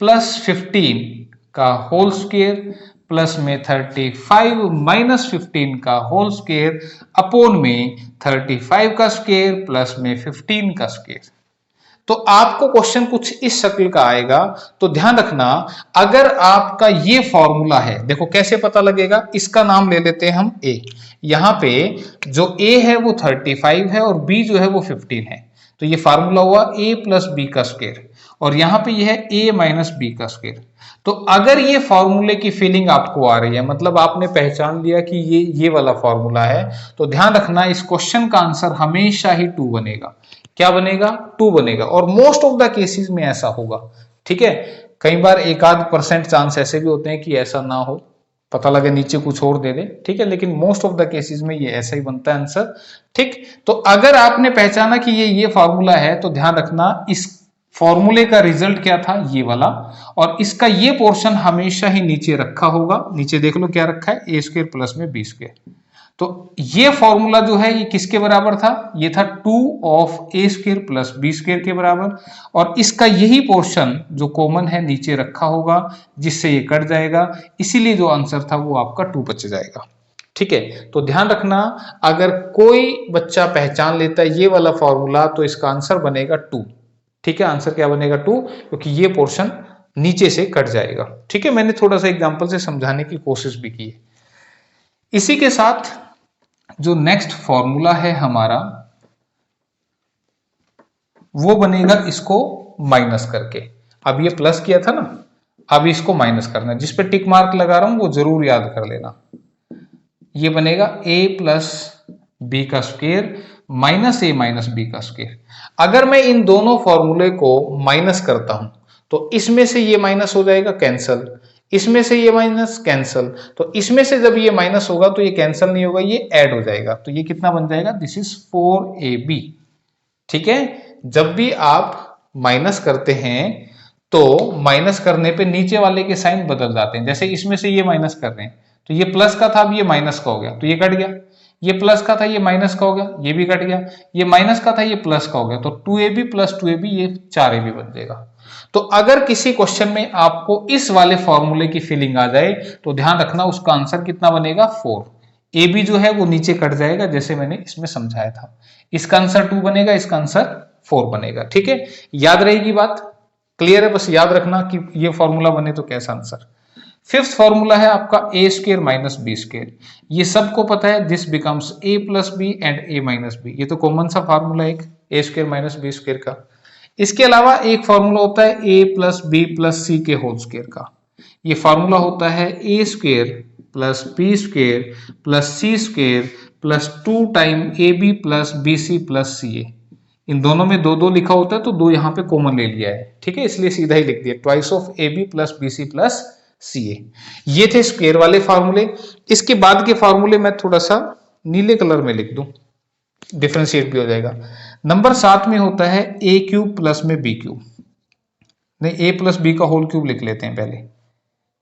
प्लस 15 का होल स्क्वायर प्लस में 35 माइनस 15 का होल स्क्वायर अपोन में 35 का स्क्वायर प्लस में 15 का स्क्वायर। तो आपको क्वेश्चन कुछ इस शक्ल का आएगा। तो ध्यान रखना, अगर आपका ये फॉर्मूला है, देखो कैसे पता लगेगा, इसका नाम ले लेते हैं हम a। यहां पे जो a है वो 35 है और b जो है वो 15 है। तो ये फार्मूला हुआ a प्लस बी का स्क्वायर, और यहां पे ये है a माइनस बी का स्क्वायर। तो अगर ये फॉर्मूले की फीलिंग आपको आ रही है, मतलब आपने पहचान लिया कि ये वाला फॉर्मूला है, तो ध्यान रखना इस क्वेश्चन का आंसर हमेशा ही 2 बनेगा। क्या बनेगा? 2 बनेगा। और मोस्ट ऑफ द केसेस में ऐसा होगा। ठीक है, कई बार 1-8% चांस ऐसे भी होते हैं कि ऐसा ना हो, पता लगे नीचे कुछ और दे दे। ठीक है, लेकिन मोस्ट ऑफ द केसेस में ये ऐसा ही बनता है आंसर। ठीक, तो अगर आपने पहचाना कि ये फॉर्मूला है, तो ध्यान रखना इस फॉर्मूले का रिजल्ट क्या था, ये वाला, और इसका ये पोर्शन हमेशा ही नीचे रखा होगा। नीचे देख लो क्या रखा है, ए स्क्वायर प्लस में बी स्क्वायर। तो ये फॉर्मूला जो है ये किसके बराबर था? ये था 2 of A square plus B square के बराबर, और इसका यही पोर्शन जो कॉमन है नीचे रखा होगा, जिससे ये कट जाएगा, इसीलिए जो आंसर था वो आपका 2 बच जाएगा। ठीक है, तो ध्यान रखना, अगर कोई बच्चा पहचान लेता है ये वाला फॉर्मूला, तो इसका आंसर बनेगा 2। ठीक है, आंसर क्या बनेगा? 2, क्योंकि ये पोर्शन नीचे से कट जाएगा। ठीक है, मैंने थोड़ा सा एग्जांपल से समझाने की कोशिश भी की है। इसी के साथ जो नेक्स्ट फॉर्मूला है हमारा, वो बनेगा इसको माइनस करके। अब ये प्लस किया था ना, अब इसको माइनस करना है। जिस पे टिक मार्क लगा रहा हूं वो जरूर याद कर लेना। ये बनेगा a प्लस बी का स्क्वायर माइनस ए माइनस बी का स्क्वायर। अगर मैं इन दोनों फॉर्मूले को माइनस करता हूं तो इसमें से ये माइनस हो जाएगा कैंसल, इसमें से ये माइनस कैंसल, तो इसमें से जब ये माइनस होगा तो ये कैंसल नहीं होगा, ये ऐड हो जाएगा, तो ये कितना बन जाएगा, दिस इज 4ab। ठीक है, जब भी आप माइनस करते हैं तो माइनस करने पे नीचे वाले के साइन बदल जाते हैं। जैसे इसमें से ये माइनस कर रहे हैं तो ये प्लस का था, अब ये माइनस का हो गया तो ये कट गया, ये प्लस का था ये माइनस का हो गया, ये भी कट गया, ये माइनस का था ये प्लस का हो गया, तो 2ab प्लस 2ab ये 4ab बन जाएगा। तो अगर किसी क्वेश्चन में आपको इस वाले फॉर्मूले की फीलिंग आ जाए तो ध्यान रखना उसका आंसर कितना बनेगा, 4। ab जो है वो नीचे कट जाएगा जैसे मैंने इसमें समझाया था, इसका आंसर 2 बनेगा, इसका आंसर 4 बनेगा। ठीक है, याद रहेगी बात, क्लियर है, बस याद रखना कि ये फॉर्मूला बने तो कैसा आंसर। फिफ्थ फॉर्मूला है आपका A square minus B square, ये सबको पता है, this becomes A plus B and A minus B, ये तो कॉमन सा फॉर्मूला है एक A square minus B square का। इसके अलावा एक फॉर्मूला होता है A plus B plus C के होल स्क्वायर का, ये फॉर्मूला होता है A square plus B square plus C square plus 2 time A B plus B C plus C ए। इन दोनों में दो दो लिखा होता है तो दो यहाँ पे कॉमन ले लिया है, ठीक है, इसलिए सीधा ही लिख दिया, twice of A B plus B C plus C A. ये थे स्क्वायर वाले फार्मूले। इसके बाद के फार्मूले मैं थोड़ा सा नीले कलर में लिख दूं, डिफरेंशिएट भी हो जाएगा। नंबर 7 में होता है ए क्यूब प्लस में बी क्यूब, नहीं ए प्लस बी का होल क्यूब लिख लेते हैं पहले,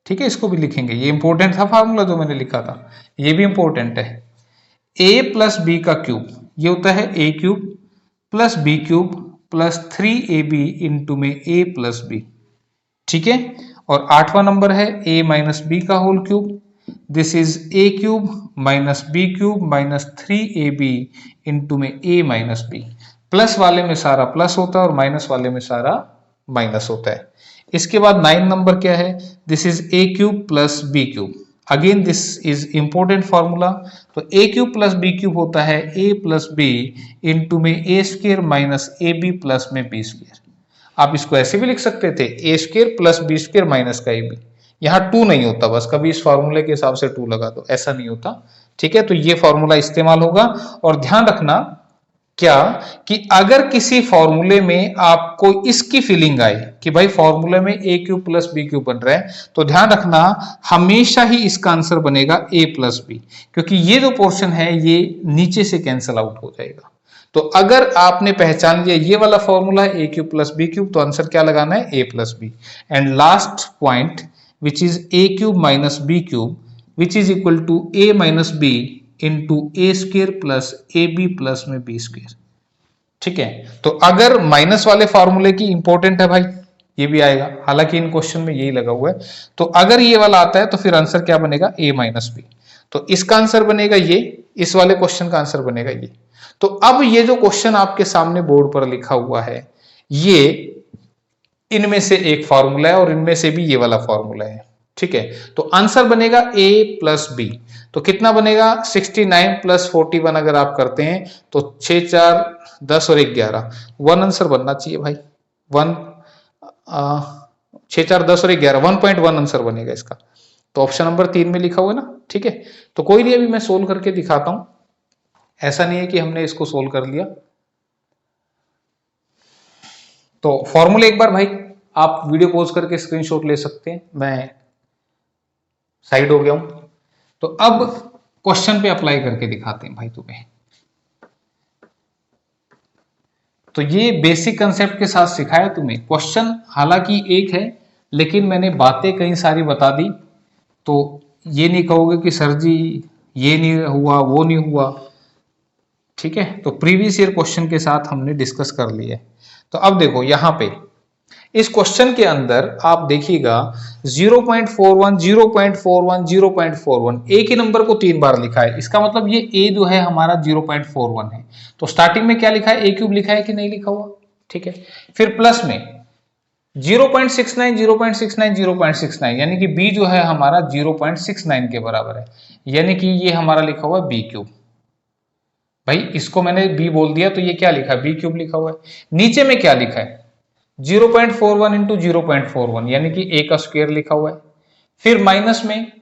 ठीक है, इसको भी लिखेंगे, ये इंपॉर्टेंट था फार्मूला जो मैंने लिखा था, ये भी इंपॉर्टेंट है। ए प्लस बी का क्यूब ये होता है A cube plus B cube plus 3ab into में ए प्लस बी, ठीक है। और 8वां नंबर है a माइनस बी का whole cube, this is a cube minus B cube minus 3ab into में a माइनस बी। प्लस वाले में सारा प्लस होता है और माइनस वाले में सारा माइनस होता है। इसके बाद 9 नंबर क्या है, this is a cube plus B cube, again this is important formula, तो a cube plus B cube होता है a प्लस बी इंटू में a square minus A B plus में बी स्क्वायर। आप इसको ऐसे भी लिख सकते थे A square plus B square minus का ए बी, यहाँ 2 नहीं होता, बस कभी इस फॉर्मूले के हिसाब से 2 लगा दो, ऐसा नहीं होता, ठीक है। तो ये फॉर्मूला इस्तेमाल होगा। और ध्यान रखना क्या कि अगर किसी फॉर्मूले में आपको इसकी फीलिंग आए कि भाई फॉर्मूले में ए क्यूब प्लस बी क्यूब बन रहा है, तो ध्यान रखना हमेशा ही इसका आंसर बनेगा ए प्लस बी, क्योंकि ये जो पोर्शन है ये नीचे से कैंसल आउट हो जाएगा। तो अगर आपने पहचान लिया ये वाला फॉर्मूला है A cube plus B cube, तो आंसर क्या लगाना है, A plus B. And last point which is A cube minus B cube which is equal to A minus B into A square plus A B plus में बी स्क्वायर, ठीक है। तो अगर माइनस वाले फॉर्मूले की इंपॉर्टेंट है भाई, ये भी आएगा, हालांकि इन क्वेश्चन में यही लगा हुआ है, तो अगर ये वाला आता है तो फिर आंसर क्या बनेगा, ए माइनस बी, तो इसका आंसर बनेगा ये, इस वाले क्वेश्चन का आंसर बनेगा ये। तो अब ये जो क्वेश्चन आपके सामने बोर्ड पर लिखा हुआ है ये इनमें से एक फॉर्मूला है और इनमें से भी ये वाला फॉर्मूला है, ठीक है। तो आंसर बनेगा a प्लस बी, तो कितना बनेगा 69 प्लस 41 अगर आप करते हैं तो 6 4 10 और 1 11, 1 आंसर बनना चाहिए भाई, 1 6 4 10 और 1 11, 1.1 आंसर बनेगा इसका। तो ऑप्शन नंबर 3 में लिखा हुआ है ना, ठीक है। तो कोई नहीं, अभी मैं सोल्व करके दिखाता हूं, ऐसा नहीं है कि हमने इसको सोल्व कर लिया। तो फॉर्मूला एक बार भाई आप वीडियो पॉज करके स्क्रीनशॉट ले सकते हैं, मैं साइड हो गया हूं। तो अब क्वेश्चन पे अप्लाई करके दिखाते हैं भाई तुम्हें। तो ये बेसिक कंसेप्ट के साथ सिखाया तुम्हें। क्वेश्चन हालांकि एक है लेकिन मैंने बातें कई सारी बता दी, तो ये नहीं कहोगे कि सर जी ये नहीं हुआ वो नहीं हुआ, ठीक है। तो प्रीवियस ईयर क्वेश्चन के साथ हमने डिस्कस कर लिया है। तो अब देखो यहां पे इस क्वेश्चन के अंदर आप देखिएगा 0.41 0.41 0.41 एक ही नंबर को 3 बार लिखा है, इसका मतलब ये a जो है हमारा 0.41 है। तो स्टार्टिंग में क्या लिखा है, a क्यूब लिखा है कि नहीं लिखा हुआ, ठीक है। फिर प्लस में 0.69 0.69 0.69 यानी कि b जो है हमारा 0.69 के बराबर है, यानी कि ये हमारा लिखा हुआ है b क्यूब। भाई इसको मैंने b बोल दिया तो ये क्या लिखा है, b क्यूब लिखा हुआ है। नीचे में क्या लिखा है 0.41 इंटू 0.41 यानी कि a का स्क्वायर लिखा हुआ है। फिर माइनस में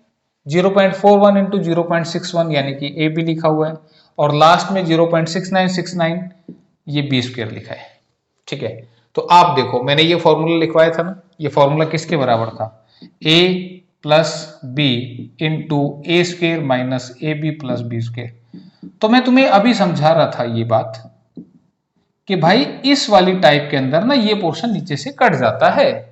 0.41 इंटू 0.61 यानी कि a भी लिखा हुआ है। और लास्ट में 0.6969 ये बी स्क्वायर लिखा है। ठीक है, तो आप देखो मैंने ये फॉर्मूला लिखवाया था ना, ये फॉर्मूला किसके बराबर था, a plus B into A square minus A B plus B square. तो मैं तुम्हें अभी समझा रहा था ये बात कि भाई इस वाली टाइप के अंदर ना ये पोर्शन नीचे से कट जाता है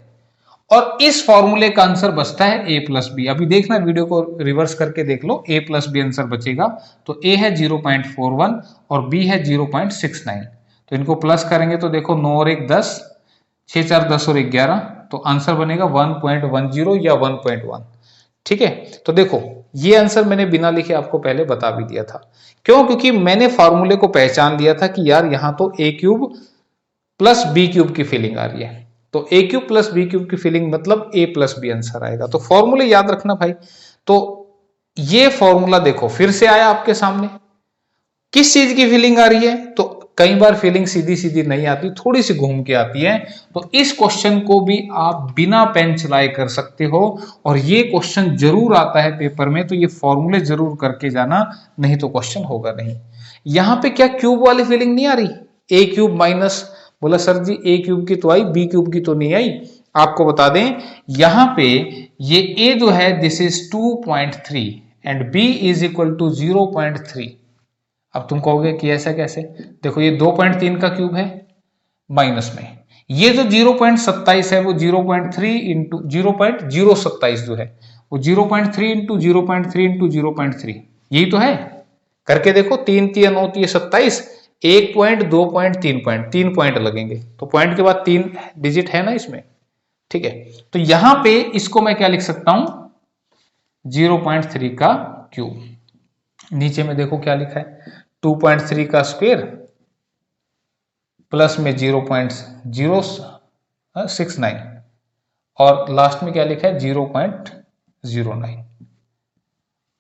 और इस फॉर्मूले का आंसर बचता है a प्लस बी। अभी देखना, वीडियो को रिवर्स करके देख लो, a प्लस बी आंसर बचेगा। तो a है 0.41 और b है 0.69, तो इनको प्लस करेंगे तो देखो 9 और 1 10, 6 4 10 और 1 11, तो आंसर बनेगा 1.10 या 1.1। ठीक है, तो देखो ये आंसर मैंने बिना लिखे आपको पहले बता भी दिया था। क्यों? क्योंकि मैंने फॉर्मूले को पहचान लिया था कि यार यहां तो a cube plus B cube की फीलिंग आ रही है, तो a cube plus B cube की फीलिंग मतलब a प्लस बी आंसर आएगा। तो फॉर्मूले याद रखना भाई। तो ये फॉर्मूला देखो फिर से आया आपके सामने, किस चीज की फीलिंग आ रही है, तो कई बार फीलिंग सीधी सीधी नहीं आती, थोड़ी सी घूम के आती है। तो इस क्वेश्चन को भी आप बिना पेन चलाए कर सकते हो, और ये क्वेश्चन जरूर आता है पेपर में, तो ये फॉर्मूले जरूर करके जाना, नहीं तो क्वेश्चन होगा नहीं। यहां पे क्या क्यूब वाली फीलिंग नहीं आ रही, ए क्यूब माइनस, बोला सर जी ए क्यूब की तो आई, बी क्यूब की तो नहीं आई। आपको बता दें यहां पे ये ए जो है this is 2.3 and B is equal to 0.3। अब तुम कहोगे कि ऐसा कैसे, देखो ये 2.3 का क्यूब है माइनस में, ये जो 0.27 है वो 0.3 इंटू 0.027 जो है वो 0.3 इंटू 0.3 इंटू 0.3, यही तो है। करके देखो 3 3 9 3 27, 1 पॉइंट 2 पॉइंट 3 पॉइंट, 3 पॉइंट लगेंगे, तो पॉइंट के बाद 3 डिजिट है ना इसमें। ठीक है, तो यहां पे इसको मैं क्या लिख सकता हूं, 0.3 का क्यूब। नीचे में देखो क्या लिखा है, 2.3 का स्क्वायर प्लस में 0.069 और लास्ट में क्या लिखा है 0.09।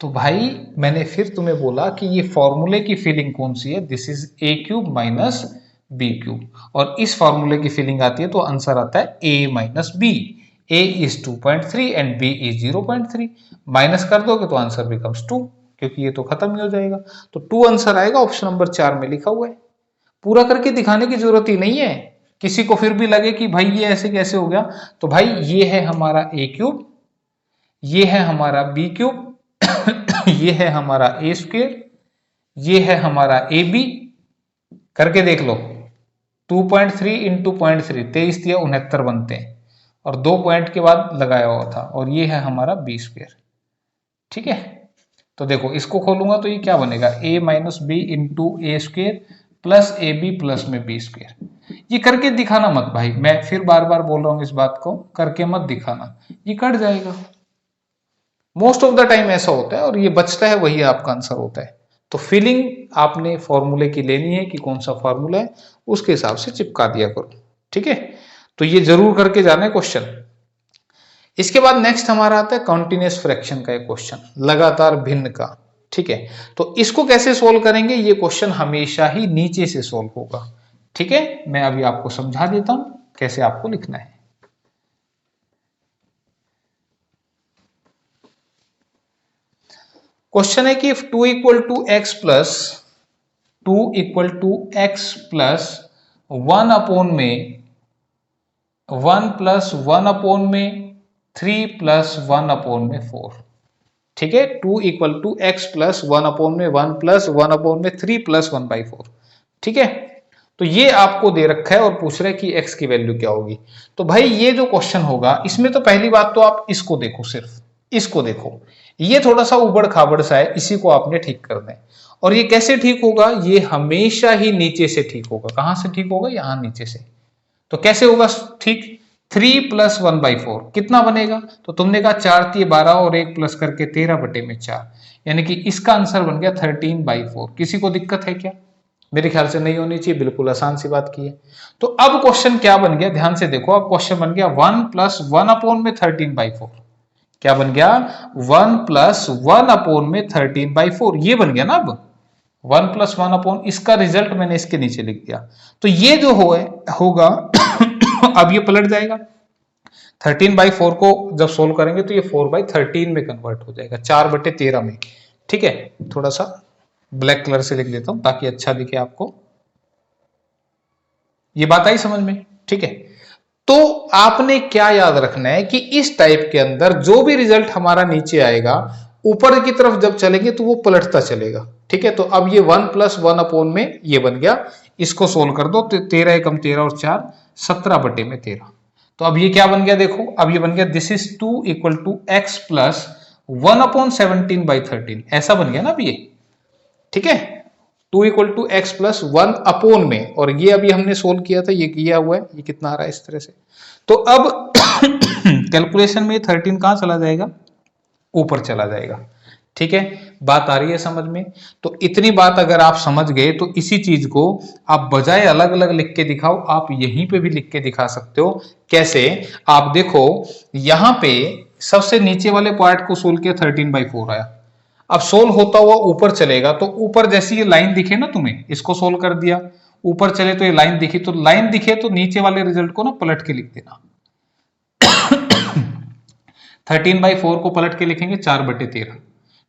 तो भाई मैंने फिर तुम्हें बोला कि ये फॉर्मूले की फीलिंग कौन सी है, this is A cube minus B cube, और इस फॉर्मूले की फीलिंग आती है तो आंसर आता है a minus B. a is 2.3 and b is 0.3, minus कर दोगे तो आंसर बिकम्स 2, क्योंकि ये तो खत्म ही हो जाएगा। तो 2 आंसर आएगा, ऑप्शन नंबर 4 में लिखा हुआ है। पूरा करके दिखाने की जरूरत ही नहीं है, किसी को फिर भी लगे कि भाई ये ऐसे कैसे हो गया, तो भाई ये है हमारा a क्यूब, ये है हमारा b क्यूब, ये है हमारा a स्क्वायर, ये है हमारा ab, करके देख लो 2.3 इंटू 0.3 23 या 69 बनते हैं, और 2 पॉइंट के बाद लगाया हुआ था, और ये है हमारा बी स्क्वायर। ठीक है, तो देखो इसको खोलूंगा तो ये क्या बनेगा, a minus B into A square plus A B plus में बी स्क्वायर। ये करके दिखाना मत भाई, मैं फिर बार बार बोल रहा हूं इस बात को, करके मत दिखाना, ये कट जाएगा। मोस्ट ऑफ द टाइम ऐसा होता है, और ये बचता है वही आपका आंसर होता है। तो फीलिंग आपने फॉर्मूले की लेनी है कि कौन सा फॉर्मूला है, उसके हिसाब से चिपका दिया करो। ठीक है, तो ये जरूर करके जाना है क्वेश्चन। इसके बाद नेक्स्ट हमारा आता है कॉन्टिन्यूअस फ्रैक्शन का एक क्वेश्चन, लगातार भिन्न का। ठीक है, तो इसको कैसे सोल्व करेंगे, ये क्वेश्चन हमेशा ही नीचे से सोल्व होगा। ठीक है, मैं अभी आपको समझा देता हूं कैसे आपको लिखना है। क्वेश्चन है कि if 2 equal to X plus 1 upon में 1 प्लस 1 अपॉन में 3 प्लस 1 अपॉन में 4। ठीक है, 2 equal to X plus 1 upon में 1 प्लस 1 अपॉन में 3 प्लस 1/4। ठीक है, तो ये आपको दे रखा है और पूछ रहा है कि एक्स की वैल्यू क्या होगी। तो भाई ये जो क्वेश्चन होगा इसमें तो पहली बात तो आप इसको देखो, सिर्फ इसको देखो, ये थोड़ा सा उबड़ खाबड़ सा है, इसी को आपने ठीक करना है। और ये कैसे ठीक होगा, ये हमेशा ही नीचे से ठीक होगा। कहां से ठीक होगा, यहां नीचे से। तो कैसे होगा ठीक, 3 प्लस 1/4 कितना बनेगा, तो तुमने कहा 4 3 12 और 1 प्लस करके 13/4, यानी कि इसका आंसर बन गया 13/4। किसी को दिक्कत है क्या, मेरे ख्याल से नहीं होनी चाहिए, बिल्कुल आसान सी बात की है। तो अब क्वेश्चन क्या बन गया, ध्यान से देखो, अब क्वेश्चन बन गया 1 प्लस 1 अपॉन में 13/4। क्या बन गया, 1 प्लस 1 अपॉन में 13/4, ये बन गया ना। अब 1 प्लस 1 अपॉन, इसका रिजल्ट मैंने इसके नीचे लिख दिया। तो ये जो होगा अब ये पलट जाएगा, 13/4 को जब सोल्व करेंगे तो ये 4/13 में कन्वर्ट हो जाएगा, 4/13 में। ठीक है, थोड़ा सा ब्लैक कलर से लिख देता हूं ताकि अच्छा दिखे आपको। ये बात आई समझ में? ठीक है, तो आपने क्या याद रखना है कि इस टाइप के अंदर जो भी रिजल्ट हमारा नीचे आएगा, ऊपर की तरफ जब चलेंगे तो वो पलटता चलेगा। ठीक है, तो अब ये 1 + 1 अपॉन में ये बन गया, इसको सोल्व कर दो तो 13 एकम 13 और 4 17/13। तो अब ये क्या बन गया देखो, अब ये बन गया दिस इज 2 = x + 1/17/13, ऐसा बन गया ना अब ये। ठीक है, 2 = x + 1 अपॉन में, और ये अभी हमने सोल्व किया था, ये किया हुआ है, ये कितना आ रहा है इस तरह से। तो अब कैलकुलेशन में 13 कहां चला जाएगा, ऊपर चला जाएगा। ठीक है, बात आ रही है समझ में? तो इतनी बात अगर आप समझ गए तो इसी चीज को आप बजाय अलग अलग लिख के दिखाओ, आप यहीं पे भी लिख के दिखा सकते हो। कैसे? आप देखो यहां पे सबसे नीचे वाले पार्ट को सोल्व किया, 13/4 आया। अब सोल्व होता हुआ ऊपर चलेगा, तो ऊपर जैसी ये लाइन दिखे ना तुम्हें, इसको सोल्व कर दिया, ऊपर चले तो ये लाइन दिखी, तो लाइन दिखे तो नीचे वाले रिजल्ट को ना पलट के लिख देना। 13/4 को पलट के लिखेंगे 4/13।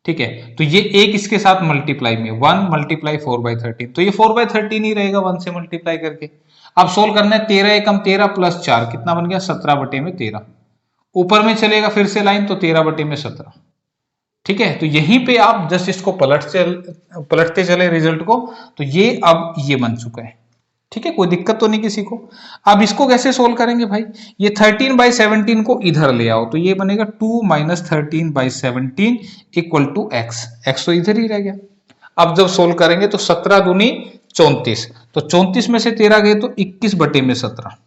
ठीक है, तो ये एक इसके साथ मल्टीप्लाई में 1 × 4/13, तो ये 4/13 ही रहेगा 1 से मल्टीप्लाई करके। अब सोल्व करना है, 13 एकम 13 + 4 कितना बन गया, 17/13। ऊपर में चलेगा फिर से लाइन, तो 13/17। ठीक है, तो यहीं पे आप जस्ट इसको पलटते चले रिजल्ट को, तो ये अब ये बन चुका है। ठीक है, कोई दिक्कत तो नहीं किसी को। अब इसको कैसे सोल्व करेंगे भाई, ये 13/17 को इधर ले आओ, तो ये बनेगा 2 - 13/17 = x। x तो इधर ही रह गया। अब जब सोल्व करेंगे तो 17 दूनी 34, तो 34 में से 13 गए तो 21/17,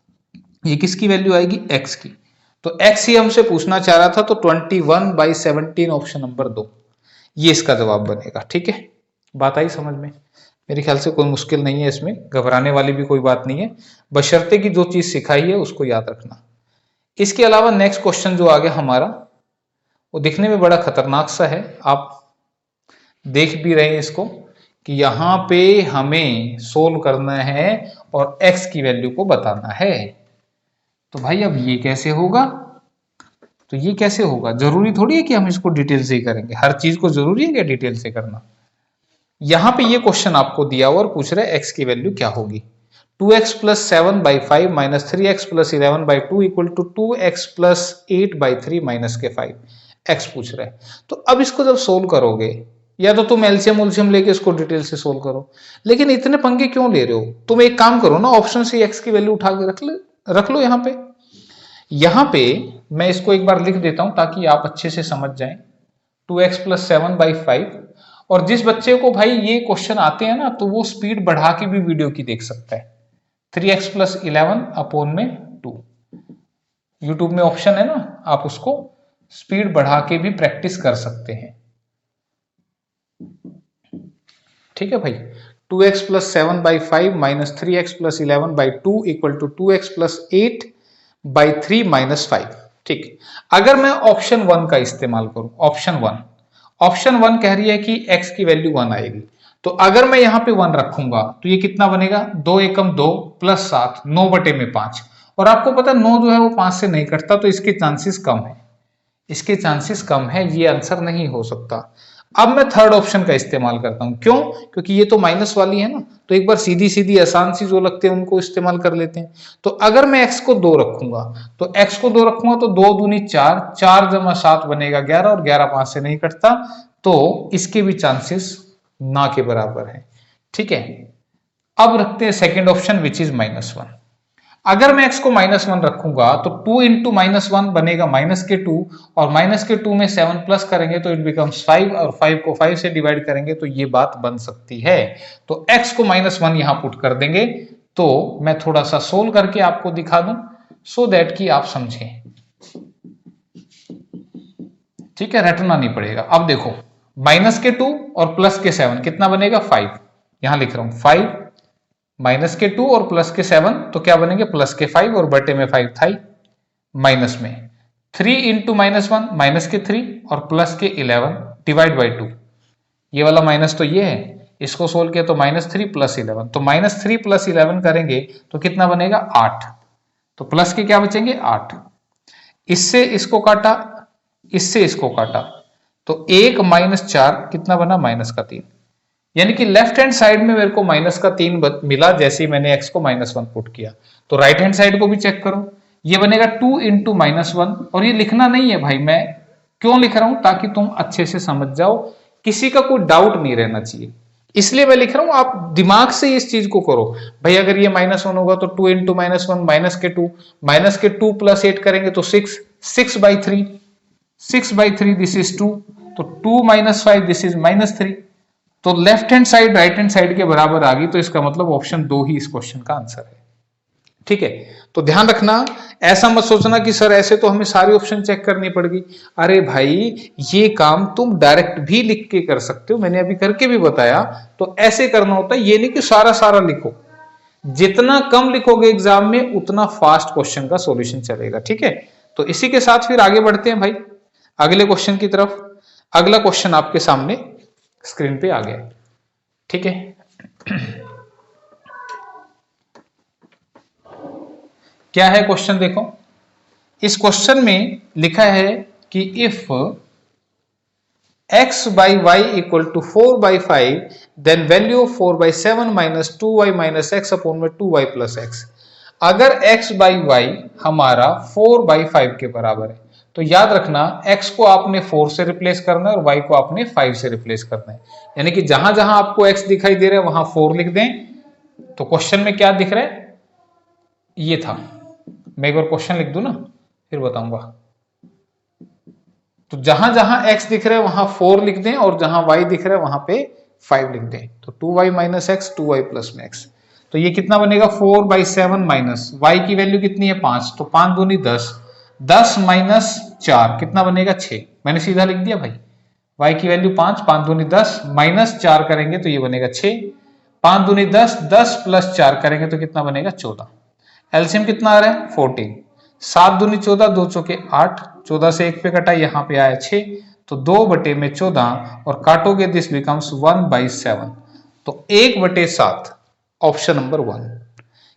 ये किसकी वैल्यू आएगी, x की। तो x ही हमसे पूछना चाह रहा था, तो 21/17 ऑप्शन नंबर 2 ये इसका जवाब बनेगा। ठीक है, बात आई समझ में? मेरे ख्याल से कोई मुश्किल नहीं है, इसमें घबराने वाली भी कोई बात नहीं है, बशर्ते कि जो चीज सिखाई है उसको याद रखना। इसके अलावा नेक्स्ट क्वेश्चन जो आ गया हमारा, वो दिखने में बड़ा खतरनाक सा है, आप देख भी रहे हैं इसको, कि यहां पे हमें सोल्व करना है और x की वैल्यू को बताना है। तो भाई अब ये कैसे होगा, तो ये कैसे होगा, जरूरी थोड़ी है कि हम इसको डिटेल से ही करेंगे, हर चीज को जरूरी है क्या डिटेल से करना। यहां पे ये क्वेश्चन आपको दिया हुआ और पूछ रहा है x की वैल्यू क्या होगी। 2x + 7/5 - 3x + 11/2 = 2x + 8/3 - 5 x पूछ रहा है। तो अब इसको जब सोल्व करोगे, या तो तुम एलसीएम उलसीएम लेके इसको डिटेल से सोल्व करो, लेकिन इतने पंगे क्यों ले रहे हो, तुम एक काम करो ना, ऑप्शन से x की वैल्यू उठा के रख लो यहां पे मैं इसको एक बार लिख देता हूं ताकि आप अच्छे से समझ जाएं। 2x + 7/5, और जिस बच्चे को भाई ये क्वेश्चन आते हैं ना, तो वो स्पीड बढ़ा के भी वीडियो की देख सकता है। 3x + 11 अपॉन में 2, यूट्यूब में ऑप्शन है ना, आप उसको स्पीड बढ़ा के भी प्रैक्टिस कर सकते हैं। ठीक है भाई, 2x + 7/5 - 3x + 11/2 = 2x + 8/3 - 5। ठीक, अगर मैं ऑप्शन 1 का इस्तेमाल करूं, ऑप्शन 1 कह रही है कि x की वैल्यू 1 आएगी, तो अगर मैं यहां पे 1 रखूंगा तो ये कितना बनेगा, 2 एकम 2 + 7 9/5, और आपको पता है 9 जो है वो 5 से नहीं कटता, तो इसके चांसेस कम है, ये आंसर नहीं हो सकता। अब मैं थर्ड ऑप्शन का इस्तेमाल करता हूं, क्यों, क्योंकि ये तो माइनस वाली है ना, तो एक बार सीधी सीधी आसान सी जो लगते हैं उनको इस्तेमाल कर लेते हैं। तो अगर मैं x को 2 रखूंगा, तो 2 दूनी 4, 4 + 7 बनेगा 11, और 11 5 से नहीं कटता, तो इसके भी चांसेस ना के बराबर है। ठीक है, अब रखते हैं सेकेंड ऑप्शन विच इज -1। अगर मैं x को -1 रखूंगा तो 2 × -1 बनेगा -2, और -2 में 7 प्लस करेंगे तो इट बिकम्स 5, और 5 को 5 से डिवाइड करेंगे तो ये बात बन सकती है। तो x को -1 यहां पुट कर देंगे, तो मैं थोड़ा सा सोल्व करके आपको दिखा दूं सो दैट कि आप समझें। ठीक है, रटना नहीं पड़ेगा। अब देखो, -2 और +7 कितना बनेगा, 5, यहां लिख रहा हूं 5, -2 और +7 तो क्या बनेंगे, +5, और बटे में 5 था ही, माइनस में 3 × -1 -3 और +11 डिवाइड बाई 2, ये वाला माइनस तो ये है, इसको सोल्व किया तो -3 + 11, तो -3 + 11 करेंगे तो कितना बनेगा, 8, तो प्लस के क्या बचेंगे, 8, इससे इसको काटा, इससे इसको काटा, तो 1 - 4 कितना बना, -3, यानी कि लेफ्ट हैंड साइड में मेरे को माइनस का 3 मिला जैसे ही मैंने x को -1 पुट किया। तो राइट हैंड साइड को भी चेक करो, ये बनेगा 2 इंटू -1, और ये लिखना नहीं है भाई, मैं क्यों लिख रहा हूं, ताकि तुम अच्छे से समझ जाओ, किसी का कोई डाउट नहीं रहना चाहिए, इसलिए मैं लिख रहा हूं। आप दिमाग से इस चीज को करो भाई, अगर ये -1 होगा तो 2 इंटू -1 -2 प्लस 8 करेंगे तो 6, 6/3, 6/3 दिस इज 2, तो 2 - 5 दिस इज -3। तो left hand side right hand side के बराबर आ गई, तो इसका मतलब ऑप्शन 2 ही इस क्वेश्चन का आंसर है। ठीक है, तो ध्यान रखना, ऐसा मत सोचना कि सर ऐसे तो हमें सारी ऑप्शन चेक करनी पड़ेगी। अरे भाई, ये काम तुम डायरेक्ट भी लिख के कर सकते हो, मैंने अभी करके भी बताया। तो ऐसे करना होता है, ये नहीं कि सारा सारा लिखो, जितना कम लिखोगे एग्जाम में उतना फास्ट क्वेश्चन का सॉल्यूशन चलेगा। ठीक है, तो इसी के साथ फिर आगे बढ़ते हैं भाई अगले क्वेश्चन की तरफ। अगला क्वेश्चन आपके सामने स्क्रीन पे आ गया। ठीक है, क्या है क्वेश्चन देखो। इस क्वेश्चन में लिखा है कि if x by y equal to 4/5 then value of 4/7 minus 2y minus x upon में 2y plus x। अगर x by y हमारा 4/5 के बराबर है, तो याद रखना x को आपने 4 से रिप्लेस करना है और y को आपने 5 से रिप्लेस करना है। यानी कि जहां जहां आपको x दिखाई दे रहा है वहां 4 लिख दें। तो क्वेश्चन में क्या दिख रहा है, ये था, मैं एक बार क्वेश्चन लिख दूं ना फिर बताऊंगा। तो जहां जहां x दिख रहा है वहां 4 लिख दें, और जहां y दिख रहा है वहां पे 5 लिख दें। तो 2y minus x 2y plus में x, तो ये कितना बनेगा 4/7 माइनस y की वैल्यू कितनी है 5, तो 5 दूनी 10, 10 माइनस 4 कितना बनेगा 6। मैंने सीधा लिख दिया भाई, y की वैल्यू 5, 5 दूनी 10 माइनस 4 करेंगे तो ये बनेगा 6, 5 दूनी 10, 10 प्लस 4 करेंगे तो कितना बनेगा 14। एलसीएम कितना आ रहा है 14, 7 दूनी 14, 2 चौके 8, 14 से 1 पे कटा, यहाँ पे आया 6, तो 2/14 और काटोगे दिस बिकम्स 1/7, तो 1/7 ऑप्शन नंबर 1।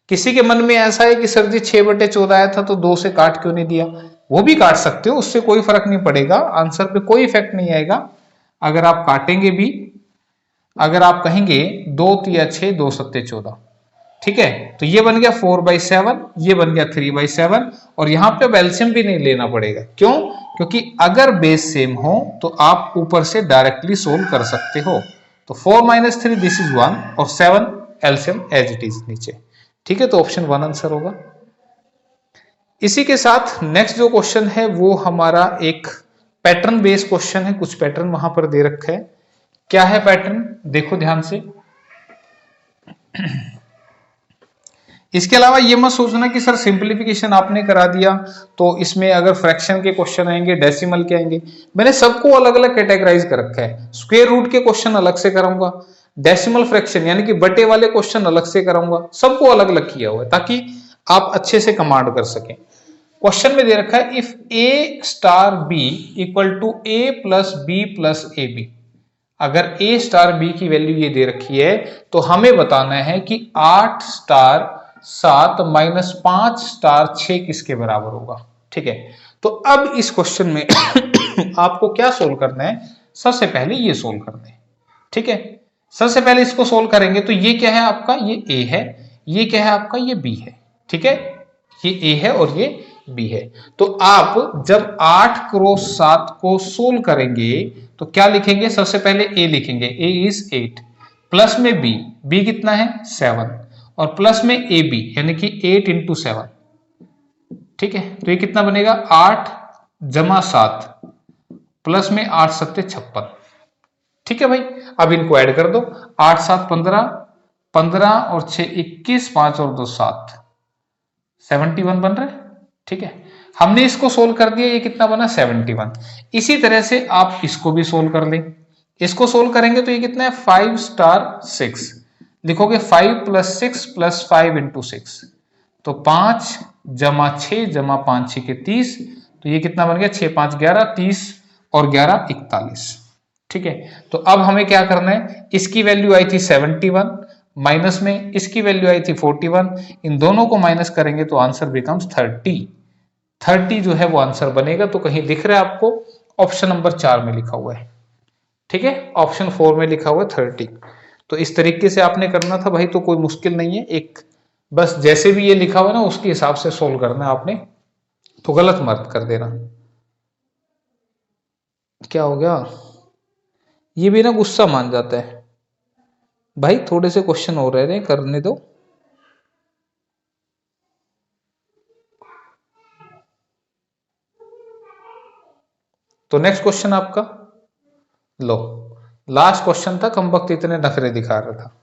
किसी के मन में ऐसा है कि सर जी 6/14 आया था तो 2 से काट क्यों नहीं दिया, वो भी काट सकते हो, उससे कोई फर्क नहीं पड़ेगा, आंसर पे कोई इफेक्ट नहीं आएगा अगर आप काटेंगे भी। अगर आप कहेंगे 2 तिया 6, 2 सत्ते 14, ठीक है, तो ये बन गया 4/7, ये बन गया 3/7, और यहां पे अब एलसीएम भी नहीं लेना पड़ेगा। क्यों, क्योंकि अगर बेस सेम हो तो आप ऊपर से डायरेक्टली सोल्व कर सकते हो। तो 4 - 3 दिस इज 1 और 7 एलसीएम एज इट इज नीचे। ठीक है, तो ऑप्शन 1 आंसर होगा। इसी के साथ नेक्स्ट जो क्वेश्चन है वो हमारा एक पैटर्न बेस्ड क्वेश्चन है, कुछ पैटर्न वहां पर दे रखा है। क्या है पैटर्न, देखो ध्यान से। इसके अलावा ये मत सोचना कि सर सिंपलीफिकेशन आपने करा दिया तो इसमें अगर फ्रैक्शन के क्वेश्चन आएंगे, डेसिमल के आएंगे, मैंने सबको अलग अलग कैटेगराइज कर रखा है। स्क्वायर रूट के क्वेश्चन अलग से कराऊंगा, डेसिमल फ्रैक्शन यानी कि बटे वाले क्वेश्चन अलग से कराऊंगा, सबको अलग अलग किया हुआ है ताकि आप अच्छे से कमांड कर सकें। क्वेश्चन में दे रखा है if a star b equal to a plus b plus A B. अगर a स्टार b की वैल्यू ये दे रखी है तो हमें बताना है कि 8 स्टार 7 माइनस 5 स्टार 6 किसके बराबर होगा। ठीक है, तो अब इस क्वेश्चन में आपको क्या सोल्व करना है, सबसे पहले ये सोल्व करना है। ठीक है, सबसे पहले इसको सोल्व करेंगे तो ये क्या है आपका, ये a है, ये क्या है आपका, ये b है। ठीक है, ये a है और ये b है। तो आप जब 8 क्रॉस 7 को सोल्व करेंगे तो क्या लिखेंगे, सबसे पहले a लिखेंगे, a इज 8, प्लस में b कितना है 7, और प्लस में ए बी यानी कि 8 इंटू 7। ठीक है, तो ये कितना बनेगा 8 जमा 7 प्लस में 8 सत्ते 56। ठीक है भाई, अब इनको ऐड कर दो, 8 7 15, 15 और 6 21, 5 और 2 7, 71 बन रहा है। ठीक है, हमने इसको सोल्व कर दिया, ये कितना बना 71। इसी तरह से आप इसको भी सोल्व कर लें, इसको सोल्व करेंगे तो ये कितना है 5 स्टार 6, लिखोगे 5 प्लस 6 प्लस 5 इंटू 6, तो 5 जमा 6 जमा 5 6 के 30, तो ये कितना बन गया 6 5 11, 30 और 11 41। ठीक है, तो अब हमें क्या करना है, इसकी वैल्यू आई थी 71, माइनस में इसकी वैल्यू आई थी 41, इन दोनों को माइनस करेंगे तो आंसर बिकम्स 30 जो है वो आंसर बनेगा। तो कहीं दिख रहा है आपको, ऑप्शन नंबर 4 में लिखा हुआ है। ठीक है, ऑप्शन 4 में लिखा हुआ है 30। तो इस तरीके से आपने करना था भाई, तो कोई मुश्किल नहीं है, एक बस जैसे भी ये लिखा हुआ ना उसके हिसाब से सोल्व करना है आपने, तो गलत मत कर देना। क्या हो गया, ये भी ना गुस्सा मान जाता है भाई, थोड़े से क्वेश्चन हो रहे हैं, करने दो। तो नेक्स्ट क्वेश्चन आपका, लो लास्ट क्वेश्चन था, कम वक्त इतने नखरे दिखा रहा था,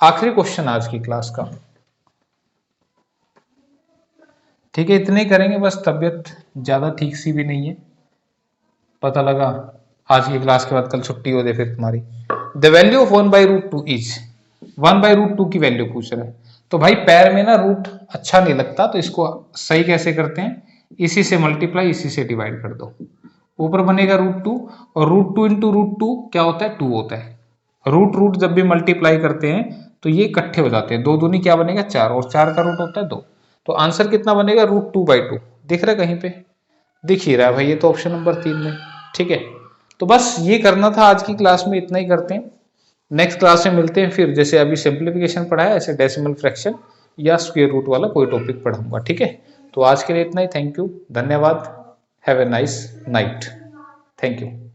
आखिरी क्वेश्चन आज की क्लास का। ठीक है, इतने ही करेंगे बस, तबीयत ज्यादा ठीक सी भी नहीं है, पता लगा आज की क्लास के बाद कल छुट्टी हो जाए फिर तुम्हारी। द वैल्यू ऑफ 1/√2 इज, 1/√2 की वैल्यू पूछ रहे हैं। तो भाई पैर में ना रूट अच्छा नहीं लगता, तो इसको सही कैसे करते हैं, इसी से मल्टीप्लाई इसी से डिवाइड कर दो, ऊपर बनेगा √2, और √2 इंटू √2 क्या होता है, 2 होता है। रूट रूट जब भी मल्टीप्लाई करते हैं तो ये इकट्ठे हो जाते हैं, 2 दूनी क्या बनेगा 4, और 4 का रूट होता है 2, तो आंसर कितना बनेगा √2/2। दिख रहा है कहीं पे, दिख ही रहा है भाई, ये तो ऑप्शन नंबर 3 में। ठीक है, तो बस ये करना था आज की क्लास में, इतना ही करते हैं। नेक्स्ट क्लास में मिलते हैं फिर, जैसे अभी सिंप्लीफिकेशन पढ़ा है ऐसे डेसिमल फ्रैक्शन या स्क्वायर रूट वाला कोई टॉपिक पढ़ाऊंगा। ठीक है, तो आज के लिए इतना ही, थैंक यू, धन्यवाद, have a nice night, thank you.